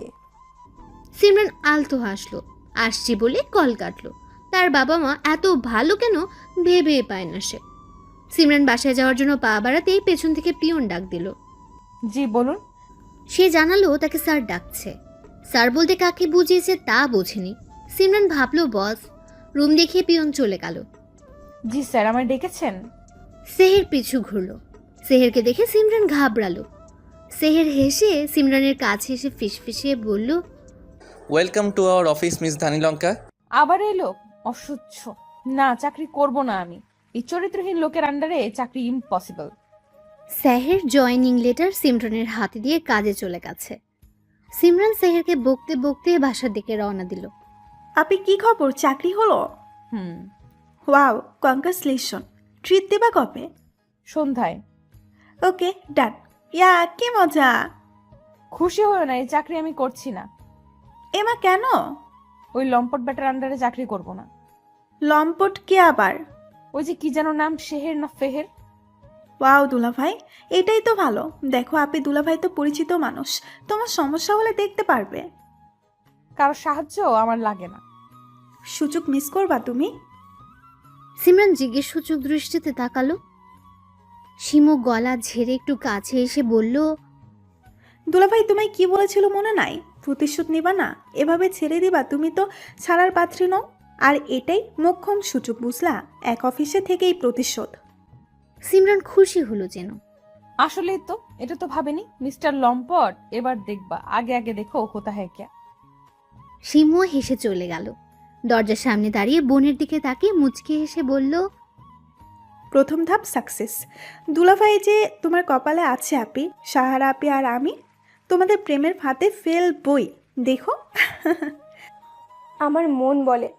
সিমরান আলতো হাসলো। আসছি বলে কল কাটলো। তার বাবা মা এত ভালো কেন ভেবে পায় না সে। সিমরান বাসায় যাওয়ার জন্য পা বাড়াতেই পেছন থেকে পিয়ন ডাক দিল। জি বলুন। সে জানালো তাকে স্যার ডাকছে। স্যার বলতে কাকে বুঝিয়েছে তা বোঝেনি। সিমরান ভাবলো বস। রুম দেখিয়ে পিয়ন চলে গেল। জি স্যার, আমায় ডেকেছেন? সেহের পিছু ঘুরলো। সেহেরকে দেখে সিমরান ঘাবড়ালো। সেহের হেসে সিমরানের কাছে এসে ফিসফিসিয়ে বলল, welcome to our office miss Dhanilanka. আবার এলো, অসহ্য। না, চাকরি করব না আমি। এই চরিত্রহীন লোকের আন্ডারে চাকরি ইম্পসিবল। সেহের জয়েনিং লেটার সিমরানের হাতে দিয়ে কাজে চলে গেছে। সিমরান সেহেরকে বকতে বকতে বাসার দিকে রওনা দিল। আপনি কি খবর, চাকরি হলো? Wow, congratulation. ট্রিট দেবা কবে? সন্ধ্যায়। ওকে, ডান। ইয়া, কি মজা। খুশি হয়েও না, এই চাকরি আমি করছি না। এমা, কেন? ওই লম্পট ব্যাটার আন্ডারে চাকরি করব না। লম্পট কে আবার? ওই যে কি যেন নাম, শেহের না ফেহের। ওয়াও দুলাভাই, এটাই তো ভালো। দেখো আপনি দুলাভাই তো পরিচিত মানুষ, তোমার সমস্যা হলে দেখতে পারবে। কারো সাহায্য আমার লাগে না। সুযোগ মিস করবা তুমি? সিমরান জিজ্ঞেসসূচক দৃষ্টিতে তাকালো। শিমু গলা ঝেড়ে একটু কাছে এসে বলল, দুলাভাই তোমায় কি বলেছিল মনে নাই? প্রতিশোধ নিবা না, এভাবে ছেড়ে দিবা? তুমি তো ছাড়ার পাত্রী নও। আর এটাই মোক্ষম সুযোগ, বুঝলা? এক অফিসে থেকেই প্রতিশোধ। সিমরান খুশি হলো যেন। আসলেই তো, এটা তো ভাবেনি। মিস্টার লম্পট, এবার দেখবা, আগে আগে দেখো কোথা হ্যাঁ কে। শিমুও হেসে চলে গেল। দরজার সামনে দাঁড়িয়ে বোনের দিকে তাকিয়ে মুচকে হেসে বলল, প্রথম ধাপ সাকসেস। দুলাভাই যে তোমার কপালে আছে আপি, সাহারা আপি আর আমি তোমাদের প্রেমের ফাঁদে ফেলবই, দেখো। আমার মন বলে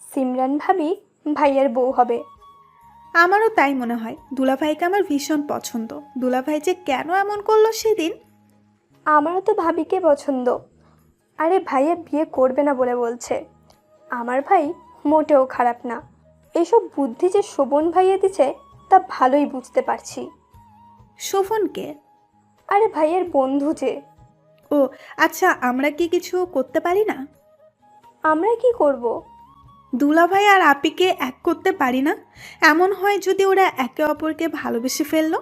সিমরান ভাবি ভাইয়ের বউ হবে। আমারও তাই মনে হয়। দুলাভাইকে আমার ভীষণ পছন্দ। দুলাভাই যে কেন এমন করলো সেদিন। আমারও তো ভাবিকে পছন্দ। আরে ভাইয়া বিয়ে করবে না বলে বলছে। আমার ভাই মোটেও খারাপ না। এসব বুদ্ধি যে শোভন ভাইয়া দিচ্ছে তা ভালোই বুঝতে পারছি। শোভনকে? আরে ভাইয়ের বন্ধু যে। ও আচ্ছা, আমরা কি কিছু করতে পারি না? আমরা কি করব? দুলাভাই আর আপিকে এক করতে পারি না? এমন হয় যদি ওরা একে অপরকে ভালোবেসে ফেললো।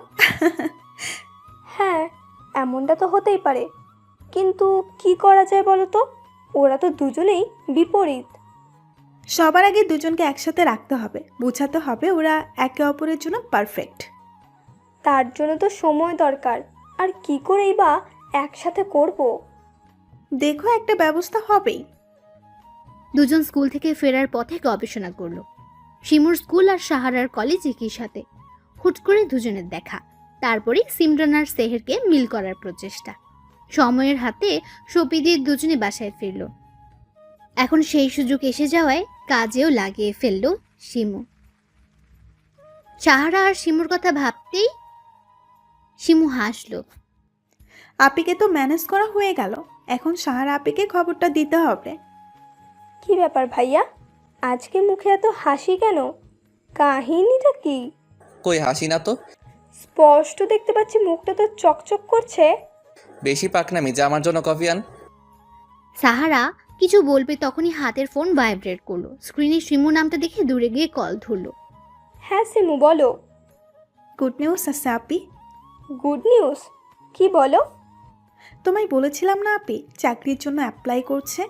হ্যাঁ, এমনটা তো হতেই পারে, কিন্তু কি করা যায় বলো তো? ওরা তো দুজনেই বিপরীত। সবার আগে দুজনকে একসাথে রাখতে হবে, বোঝাতে হবে ওরা একে অপরের জন্য পারফেক্ট। তার জন্য তো সময় দরকার। আর কি করেই বা একসাথে করব? দেখো, একটা ব্যবস্থা হবেই। দুজন স্কুল থেকে ফেরার পথে গবেষণা করলো। শিমুর স্কুল আর সাহারার কলেজ একই সাথে। হুট করে দুজনের দেখা, তারপরে সিমরান আর সেহেরকে মিল করার প্রচেষ্টা। সময়ের হাতে সপি দিয়ে দুজনে বাসায় ফিরল। এখন সেই সুযোগ এসে যাওয়ায় কাজেও লাগিয়ে ফেলল শিমু। সাহারা আর শিমুর কথা ভাবতেই শিমু হাসলো। আপিকে তো ম্যানেজ করা হয়ে গেল, এখন সাহারা আপিকে খবরটা দিতে হবে। কি ব্যাপার ভাইয়া, আজকে মুখে এত হাসি কেন? কাহিনীটা কি? কই হাসি না তো। স্পষ্ট দেখতে পাচ্ছি মুখটা তো চকচক করছে। বেশি পাকনামি, যা আমার জন্য কফি আন। সাহারা কিছু বলবে তখনই হাতের ফোন ভাইব্রেট করলো। স্ক্রিনে শিমু নামটা দেখে দূরে গিয়ে কল ধরলো। হ্যাঁ সিমু বলো। গুড নিউজ আছে আপি। Good news? কি বলো? তোমায় বলেছিলাম না আপি চাকরির জন্য অ্যাপ্লাই করছে।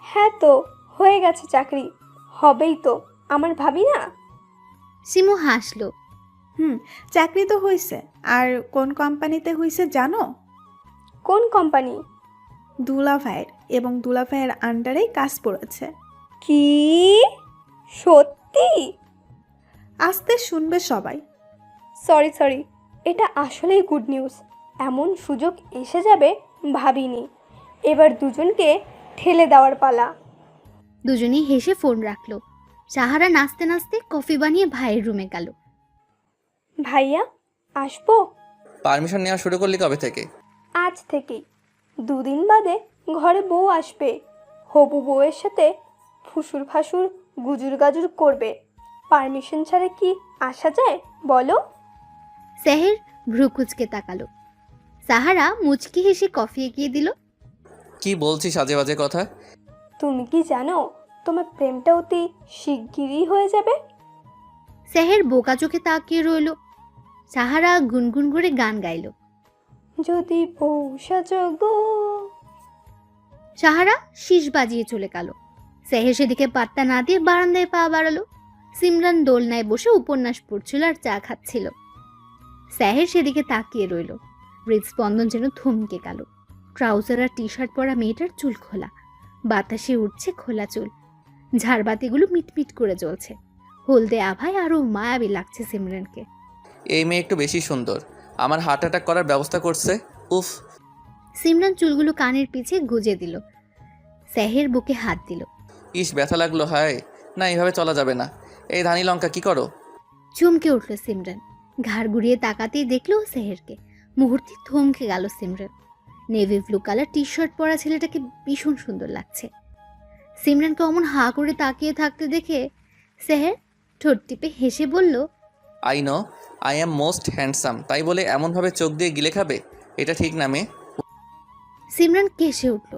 হ্যাঁ তো হয়ে গেছে চাকরি, হবেই তো, আমার ভাবি না। শিমু হাসলো। চাকরি তো হয়েছে। আর কোন কোম্পানিতে হয়েছে জানো? কোন কোম্পানি? দুলাভাইয়ের, এবং দুলাভাইয়ের আন্ডারেই কাজ পড়েছে। কি সত্যি? আস্তে শুনবে সবাই। সরি, এটা আসলেই গুড নিউজ। এমন সুযোগ এসে যাবে ভাবিনি। এবার দুজনকে ঠেলে দেওয়ার পালা। দুজনেই হেসে ফোন রাখলো। সাহারা নাচতে নাচতে কফি বানিয়ে ভাইয়ের রুমে গেল। ভাইয়া আসবো? পারমিশন নেওয়া শুরু করলি কবে থেকে? আজ থেকেই। 2 দিন বাদে ঘরে বউ আসবে। হবু বউয়ের সাথে ফুসুর ফাসুর গুজুর গাজুর করবে। পারমিশন ছাড়া কি আসা যায় বলো? সেহের ভ্রুকুচকে তাকালো। সাহারা মুচকি হেসে কফি এগিয়ে দিল। কি বলছিস আজে বাজে কথা? তুমি কি জানো তোমার প্রেমটা অতি শিগগিরই হয়ে যাবে? সেহের বোকা চোখে তাকিয়ে রইল। সাহারা গুনগুন করে গান গাইল। যদি বউ সাজো গো। সাহারা শীষ বাজিয়ে চলে গেল। সেহের সেদিকে পাত্তা না দিয়ে বারান্দায় পা বাড়ালো। সিমরান দোলনায় বসে উপন্যাস পড়ছিল আর চা খাচ্ছিল। সেহের সেদিকে তাকিয়ে রইল। হৃদস্পন্দন যেন থমকে গেল। ট্রাউজার আর টি শার্ট পরা মেয়েটার চুল খোলা, বাতাসে উঠছে খোলা চুল। ঝাড়বাতিগুলো মিটমিট করে জ্বলছে। হলদে আভায় আরো মায়াবী লাগছে সিমরানকে। এই মেয়ে একটু বেশি সুন্দর, আমার হার্ট অ্যাটাক করার ব্যবস্থা করছে। উফ। সিমরান চুলগুলো কানের পিছে গুজে দিল। সেহের বুকে হাত দিল। ইস ব্যথা লাগলো, হায় না, এইভাবে চলা যাবে না। এই ধানি লঙ্কা কি করো? চমকে উঠল সিমরান। ঘাড় ঘুরিয়ে তাকাতেই দেখলো সেহেরকে। মুহূর্তে থমকে গেল Simran. Navy blue colour T shirt পরা ছেলেটাকে ভীষণ সুন্দর লাগছে। সিমরানকে অমন হা করে তাকিয়ে থাকতে দেখে সেহের ঠোঁট টিপে হেসে বলল, I know I am most handsome, তাই বলে এমনভাবে চোখ দিয়ে গিলে খাবে? এটা ঠিক না মেয়ে। সিমরান কেসে উঠল।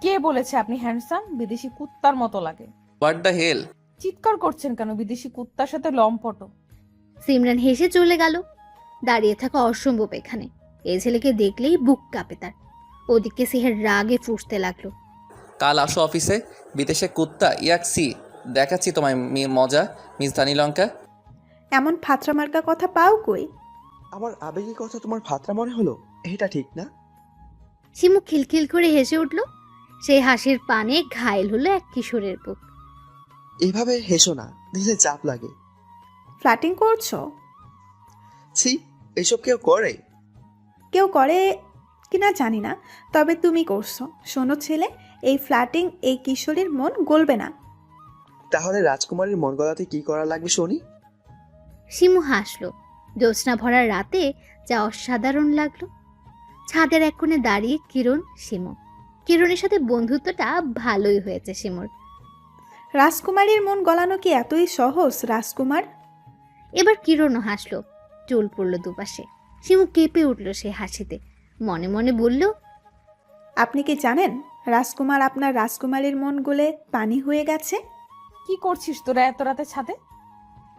কে বলেছে আপনি হ্যান্ডসাম? বিদেশি কুত্তার মতো লাগে। What the hell? চিৎকার করছেন কেন? বিদেশি কুত্তার সাথে লম্পট। সিমরান হেসে চলে গেল। দাঁড়িয়ে থাকা অসম্ভব এখানে। এই ছেলেকে দেখলেই বুক কাঁপে তার। ওদিকে সেহের রাগে ফুঁসতে লাগলো। কাল আসো অফিসে, বিদেশে কুত্তা ইয়াকসি দেখাচ্ছি তোমায় মজা, মিস ধানি লঙ্কা। এমন ফাত্রা মার্কা কথা পাও কই? আমার আবেগী কথা তোমার ফাতরা মনে হলো? এটা ঠিক না। শিমু খিলখিল করে হেসে উঠল। সেই হাসির পানে ঘায়েল হলো এক কিশোরের বুক। এভাবে হেসো না, দিলে চাপ লাগে। ফ্ল্যাটিং করছো? ছি, এসব কেউ করে? কেউ করে কিনা জানি না, তবে তুমি করছো। শোনো ছেলে, এই ফ্ল্যাটিং এই কিশোরীর মন গলবে না। তাহলে রাজকুমারীর মন গলাতে কি করা লাগবে শুনি? শিমু হাসলো। জ্যোৎস্না ভরা রাতে যা অসাধারণ লাগলো। ছাদের এক কোণে দাঁড়িয়ে কিরণ, শিমু। কিরণের সাথে বন্ধুত্বটা ভালোই হয়েছে শিমুর। রাজকুমারীর মন গলানো কি এতই সহজ রাজকুমার? এবার কিরণও হাসলো। চুল পড়ল দুপাশে। শিমু কেঁপে উঠল সে হাসিতে। মনে মনে বলল, আপনি কি জানেন রাজকুমার আপনার রাজকুমারীর মন গলে পানি হয়ে গেছে? কি করছিস তোরা এত রাতে ছাদে?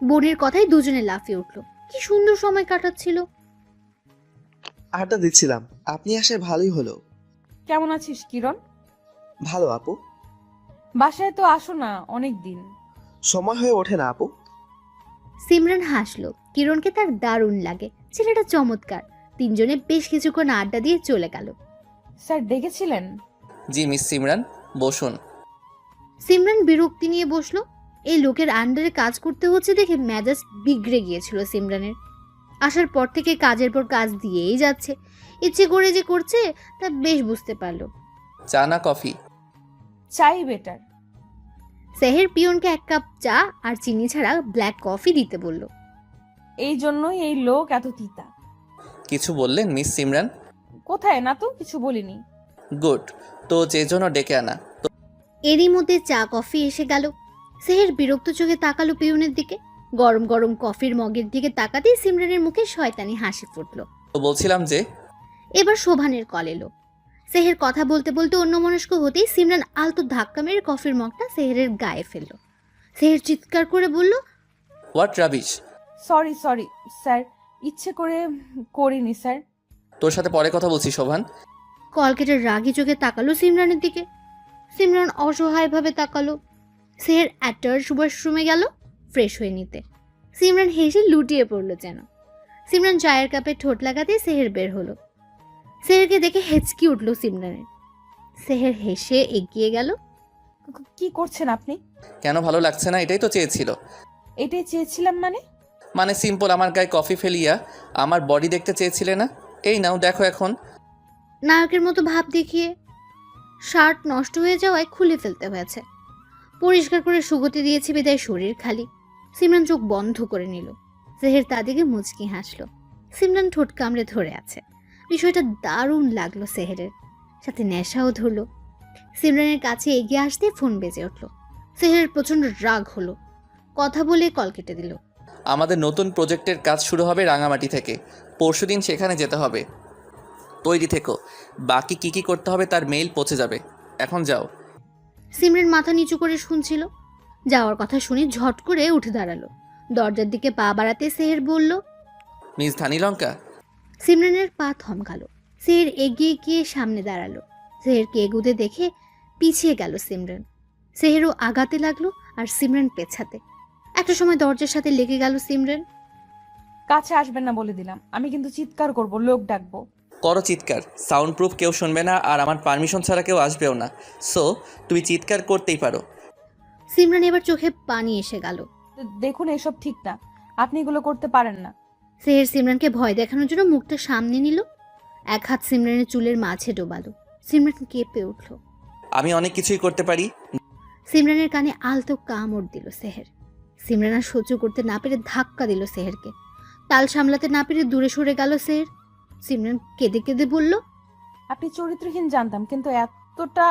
বোনের কথাই দুজনে লাফিয়ে উঠল। কি সুন্দর সময় কাটাচ্ছিল। আড্ডা দিচ্ছিলাম, আপনি আসে ভালোই হলো। কেমন আছিস কিরণ? ভালো আপু। বাসায় তো আসো না অনেক দিন। সময় হয়ে ওঠে না আপু। সিমরান হাসলো। কিরণকে তার দারুণ লাগে। ছেলেটা চমৎকার। তিনজনে বেশ কিছুক্ষণ আড্ডা দিয়ে চলে গেল। স্যার ডেকেছিলেন? জি মিস সিমরান, বসুন। সিমরান বিরক্তি নিয়ে বসলো। এই লোকের আন্ডারে কাজ করতে হচ্ছে দেখে মেজাজ বিগড়ে গিয়েছিল সিমরানের। আসার পর থেকে কাজের পর কাজ দিয়েই যাচ্ছে। ইচ্ছে করে যে করছে তা বেশ বুঝতে পারলো। চা না কফি? চাই বেটার। সেহের পিয়নকে 1 কাপ চা আর চিনি ছাড়া ব্ল্যাক কফি দিতে বলল। এই জন্যই এই লোক এত তিতা। কিছু বললেন মিস সিমরান? কোথায় না তো, কিছু বলিনি। গুড, তো যে জন্য ডেকে আনা। এরই মধ্যে চা কফি এসে গেল। সেহের বিরক্ত চোখে তাকালো পিয়নের দিকে। গরম গরম কফির মগের দিকে তাকাতেই সিমরানের মুখে শয়তানি হাসি ফুটলো। তো বলছিলাম যে এবার শোভানের কল এলো। সেহের কথা বলতে বলতে অন্যমনস্ক হতেই সিমরান আলতো ধাক্কা মেরে কফির মগটা সেহেরের গায়ে ফেলল। সেহের চিৎকার করে বলল, হোয়াট রাবিশ। সরি স্যার, ইচ্ছে করে করিনি স্যার। তোর সাথে পরে কথা বলছি শোভান। কল কেটে রাগি চোখে তাকালো সিমরানের দিকে। সিমরান অসহায়ভাবে তাকালো। সেহের অ্যাটার্স ওয়াশরুমে গেল ফ্রেশ হয়ে নিতে। সিমরান হেসে লুটিয়ে পড়ল যেন। সিমরান চায়ের কাপে ঠোঁট লাগাতেই সেহের বের হলো। সেহেরকে দেখে হেঁচকি উঠল সিমরানের। সেহের হেসে এগিয়ে গেল। কি করছেন আপনি? কেন ভালো লাগছে না? এটাই তো চেয়েছিল। এটাই চেয়েছিলাম মানে? মানে সিম্পল, আমার গায়ে কফি ফেলিয়া আমার বডি দেখতে চেয়েছিলে না? এই নাও দেখো এখন। নায়কের মতো ভাব দেখিয়ে শার্ট নষ্ট হয়ে যাওয়ায় খুলে ফেলতে হয়েছে। পরিষ্কার করে সুগতি দিয়েছে বিদায় শরীর খালি। সিমরান চোখ বন্ধ করে নিল। সেহের তা দিকে মুচকি হাসলো। সিমরান ঠোঁট কামড়ে ধরে আছে। বিষয়টা দারুণ লাগলো সেহেরের, সাথে নেশাও ধরলো। সিমরানের কাছে এগিয়ে আসতে ফোন বেজে উঠল। সেহেরের প্রচণ্ড রাগ হলো। কথা বলে কল কেটে দিল। আমাদের নতুন প্রজেক্টের কাজ শুরু হবে রাঙামাটি থেকে। পরশুদিন সেখানে যেতে হবে। তৈরি থেকো। বাকি কি করতে হবে তার মেইল পৌঁছে যাবে। এখন যাও। সিমরান মাথা নিচু করে শুনছিল। যাওয়ার কথা শুনে ঝট করে উঠে দাঁড়ালো। দরজার দিকে পা বাড়াতে সেহের বলল, মিস ধানি লঙ্কা। সিমরানের পা থমকালো। সেহের এগিয়ে গিয়ে সামনে দাঁড়ালো। সেহেরকে এগুতে দেখে পিছিয়ে গেল সিমরান। সেহেরও আগাতে লাগলো আর সিমরান পেছাতে। একটা সময় দরজার সাথে লেগে গেল সিমরান। কাছে আসবেন না বলে দিলাম। আমি কিন্তু চিৎকার করব, লোক ডাকবো। করো চিৎকার, সাউন্ড প্রুফ, কেউ শুনবে না আর আমার পারমিশন ছাড়া কেউ আসবেও না। সো তুমি চিৎকার করতেই পারো। সিমরান এবার চোখে পানি এসে গেল। দেখুন এসব ঠিক না, আপনি এগুলো করতে পারেন না। সেহের সিমরানকে ভয় দেখানোর জন্য মুখটা সামনে নিল। এক হাত সিমরানের চুলের মাঝে ডোবালো। সিমরান কেঁপে উঠল। আমি অনেক কিছুই করতে পারি। সিমরানের কানে আলতো কামড় দিল সেহের। সিমরান আর সহ্য করতে না পেরে ধাক্কা দিল সেহেরকে। তাল সামলাতে না পেরে দূরে সরে গেল সেহের। সিমরান কেঁদে কেঁদে বলল, আপনি চরিত্রহীন জানতাম, কিন্তু এতটা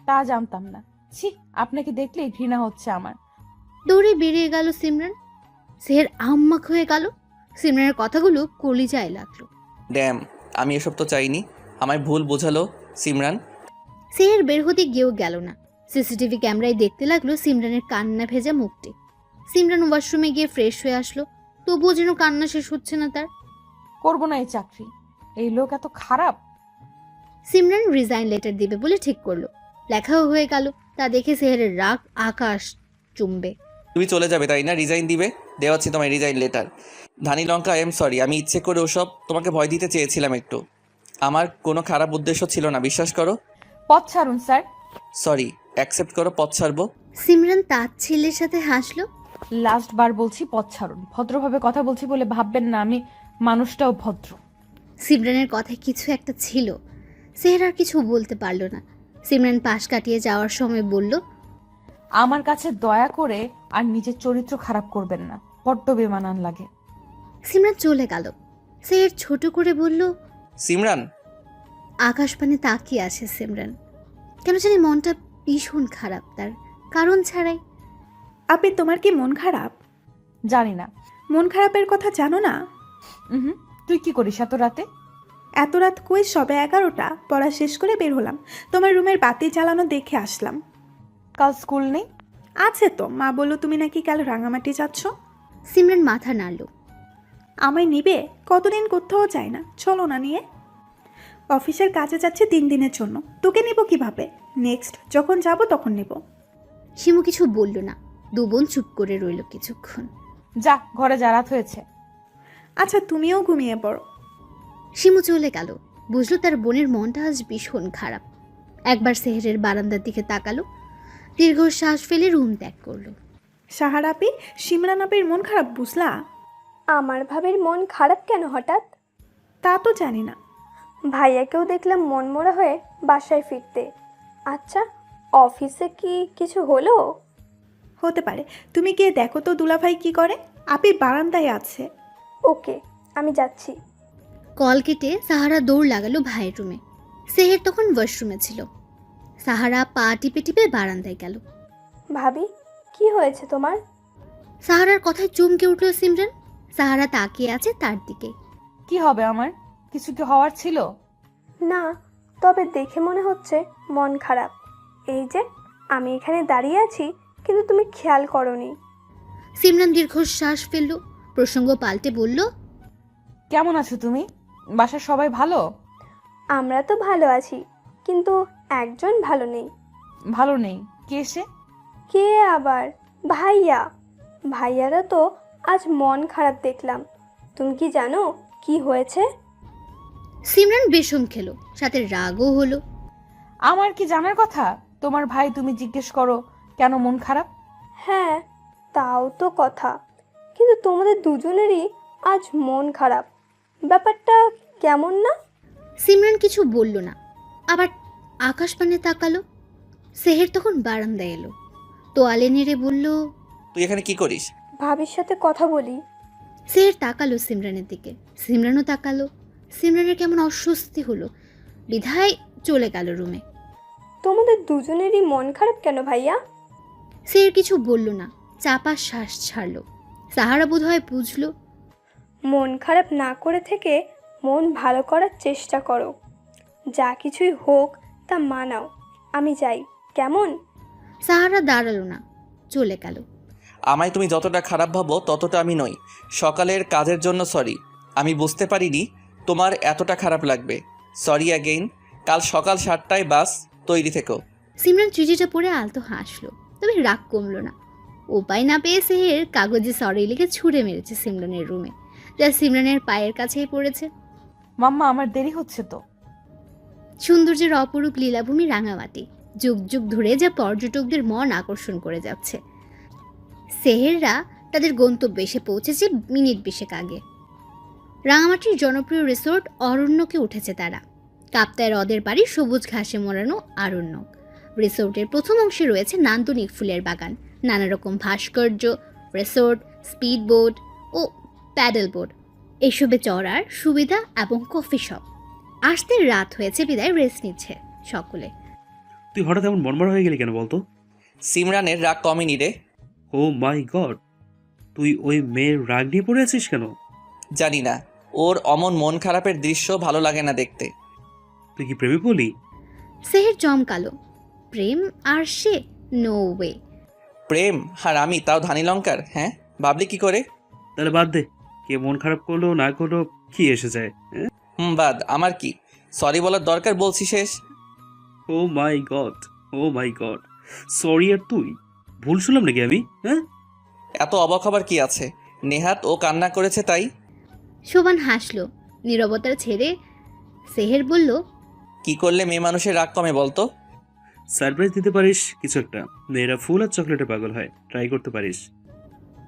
তা জানতাম না। ছি, আপনাকে দেখলেই ঘৃণা হচ্ছে আমার। দৌড়ে বেরিয়ে গেল সিমরান। সেহের আম্মাক হয়ে গেল। সিমরানের কথাগুলো কলিজায় লাগলো। ড্যাম, আমি এসব তো চাইনি। আমায় ভুল বোঝালো সিমরান। সেহের বের হতে গিয়েও গেল না। সিসিটিভি ক্যামেরায় দেখতে লাগলো সিমরানের কান্না ভেজা মুখটি। সিমরান ওয়াশরুমে গিয়ে ফ্রেশ হয়ে আসলো। তবুও যেন কান্না শেষ হচ্ছে না তার। করবো না এই চাকরি, এই লোক এত খারাপ। সিমরান রিজাইন লেটার দিবে বলে ঠিক করলো। লেখাও হয়ে গেল। তা দেখে সেহেরের রাগ আকাশ চুম্বে। তুমি চলে যাবে তাই না? রিজাইন দিবে? দেওয়াচ্ছি তোমায় resign letter. Dhani Lanka, I am sorry. আমি ইচ্ছে করে ওসব তোমাকে ভয় দিতে চেয়েছিলাম একটু। আমার কোনো খারাপ উদ্দেশ্য ছিল না, বিশ্বাস করো। পথ ছাড়ুন স্যার। সরি, অ্যাকসেপ্ট করো, পথ ছাড়বো। সিমরান তার ছেলের সাথে হাসলো। লাস্ট বার বলছি, পথ ছাড়ুন। ভদ্রভাবে কথা বলছি বলে ভাববেন না আমি মানুষটাও ভদ্র। সিমরানের কথায় কিছু একটা ছিল। সেহের আর কিছু বলতে পারল না। সিমরান পাশ কাটিয়ে যাওয়ার সময় বলল, আমার কাছে দয়া করে আর নিজের চরিত্র খারাপ করবেন না, বড্ড বেমানান লাগে। সিমরান চলে গেল। সেহের ছোট করে বলল, সিমরান। আকাশপানে তাকিয়ে আছে সিমরান। কেন জানি মনটা ভীষণ খারাপ তার, কারণ ছাড়াই। আপনি তোমার কি মন খারাপ? জানি না। মন খারাপের কথা জানো না? হুম, তুই কি করিস এত রাতে? এত রাত কই, সবে 11টা। পড়া শেষ করে বের হলাম, তোমার রুমের বাতি জ্বালানো দেখে আসলাম। কাল স্কুল নেই? আছে তো, মা বললো তুমি নাকি কাল রাঙামাটি যাচ্ছ। সিমরান মাথা নাড়ল। আমায় নিবে? কতদিন কোথাও যায় না, চলো না নিয়ে। অফিসের কাজে যাচ্ছে 3 দিনের জন্য, তোকে নিব কিভাবে? নেক্সট যখন যাব তখন নিব। শিমু কিছু বলল না। দু বোন চুপ করে রইল কিছুক্ষণ। যা ঘরে, যা, রাত হয়েছে। আচ্ছা তুমিও ঘুমিয়ে পড়ো। শিমু চলে গেল। বুঝলো তার বোনের মনটা আজ ভীষণ খারাপ। একবার সেহেরের বারান্দার দিকে তাকালো। দীর্ঘশ্বাস ফেলে রুম ত্যাগ করলো। সাহার আপি, সিমরান আপির মন খারাপ বুঝলা? আমার ভাবের মন খারাপ কেন হঠাৎ? তা তো জানি না। ভাইয়াকেও দেখলাম মনমরা হয়ে বাসায় ফিরতে। আচ্ছা, অফিসে কি কিছু হলো? হতে পারে, তুমি গিয়ে দেখো তো দুলাভাই কি করে। আপি বারান্দায় আছে। ওকে, আমি যাচ্ছি। কল কেটে সাহারা দৌড় লাগালো ভাইয়ের রুমে। সেহের তখন ওয়াশরুমে ছিল। সাহারা পা টিপে টিপে বারান্দায় গেল। ভাবি কি হয়েছে তোমার? সাহারার কথায় চমকে উঠল সিমরান। সাহারা তাকিয়ে আছে তার দিকে। কি হবে আমার? কিছু কি হওয়ার ছিল? না, তবে দেখে মনে হচ্ছে মন খারাপ। এই যে আমি এখানে দাঁড়িয়ে আছি, কিন্তু তুমি খেয়াল করনি। সিমরান দীর্ঘশ্বাস ফেলল। প্রসঙ্গ পাল্টে বলল, কেমন আছো তুমি? বাসার সবাই ভালো? আমরা তো ভালো আছি, কিন্তু একজন ভালো নেই। ভালো নেই? কে সে? কে আবার? ভাইয়া। ভাইয়ারা তো আজ মন খারাপ দেখলাম। তুমি কি জানো কি হয়েছে? সিমরান বেশম খেলো, সাথে রাগও হলো। আমার কি জানার কথা? তোমার ভাই, তুমি জিজ্ঞেস করো কেন মন খারাপ। হ্যাঁ, তাও তো কথা, কিন্তু তোমাদের দুজনেরই আজ মন খারাপ। ব্যাপারটা কেমন না? সিমরান কিছু বলল না, আবার আকাশ পানে তাকালো। সেহের তখন বারান্দায় এলো, তোয়ালে নেড়ে বলল, তুই এখানে কি করিস? ভাবির সাথে কথা বলি। সেহের তাকালো সিমরানের দিকে, সিমরানও তাকালো। সিমরানের কেমন অস্বস্তি হলো, বিধায় চলে গেল রুমে। তোমাদের দুজনেরই মন খারাপ কেন ভাইয়া? সেহের কিছু বলল না, চাপা শ্বাস ছাড়লো। সাহারা বোধহয় বুঝলো। মন খারাপ না করে থেকে মন ভালো করার চেষ্টা করো। যা কিছুই হোক তা মানাও। আমি যাই, কেমন? সাহারা দাঁড়ালো না, চলে গেল। আমায় তুমি যতটা খারাপ ভাবো ততটা আমি নই। সকালের কাজের জন্য সরি। আমি বুঝতে পারিনি তোমার এতটা খারাপ লাগবে। Sorry again. কাল সকাল 7টায় বাস, তৈরি থেকো। সিমরান চিঠিটা পড়ে আলতো হাসলো, তবে রাগ কমলো না। উপায় না পেয়ে সেহের কাগজে সরি লিখে ছুঁড়ে মেরেছে সিমরানের রুমে, যা সিমরানের পায়ের কাছেই পড়েছে। মাম্মা, আমার দেরি হচ্ছে তো। সৌন্দর্যের অপরূপ লীলাভূমি রাঙামাটি, যুগ যুগ ধরে যা পর্যটকদের মন আকর্ষণ করে যাচ্ছে। সেহেররা তাদের গন্তব্যে এসে পৌঁছেছে মিনিট 20 আগে। রাঙামাটির জনপ্রিয় রিসোর্ট অরণ্যকে উঠেছে তারা। কাপ্তায় হ্রদের পাড়ি সবুজ ঘাসে মোড়ানো আরণ্যক। রিসোর্টের প্রথম অংশে রয়েছে নান্দনিক ফুলের বাগান, নানা রকম ভাস্কর্য, রিসোর্ট, স্পিড বোট ও প্যাডেল বোট, এসবে চড়ার সুবিধা এবং কফি শপ। আসতে রাত হয়েছে বিদায় রেস্ট নিচ্ছে সকলে। তুই হঠাৎ এমন মনমরা হয়ে গেলি কেন বলতো? সিমরানের রাগ কমেনি রে। ও মাই গড, তুই ওই মেয়ের রাগ নিয়ে পড়ে আছিস কেন? জানি না, ওর অমন মন খারাপের দৃশ্য ভালো লাগে না দেখতে। তুই কি প্রেমে বলি? সেহের চমকালো। প্রেম আর সে? No way. প্রেম আর আমি, তাও ধানি লঙ্কার? হ্যাঁ, ভাবলি কি করে? তাহলে বাদ দে, কে মন খারাপ করলো না করলো কি এসে যায়? বাদ, আমার কি? সরি বলার দরকার বলছি শেষ। ও মাই গড, ও মাই গড, সরি। আর তুই ভুল শুনলাম নাকি আমি? হ্যাঁ, এত অবাক হবার কি আছে? নেহাত ও কান্না করেছে তাই। শোভান হাসলো। নীরবতা ছেড়ে সেহের বলল, কি করলে মেয়ে মানুষের রাগ কমে বলতো? সারপ্রাইজ দিতে পারিস কিছু একটা। মেয়েরা ফুল আর চকলেটে পাগল হয়, ট্রাই করতে পারিস।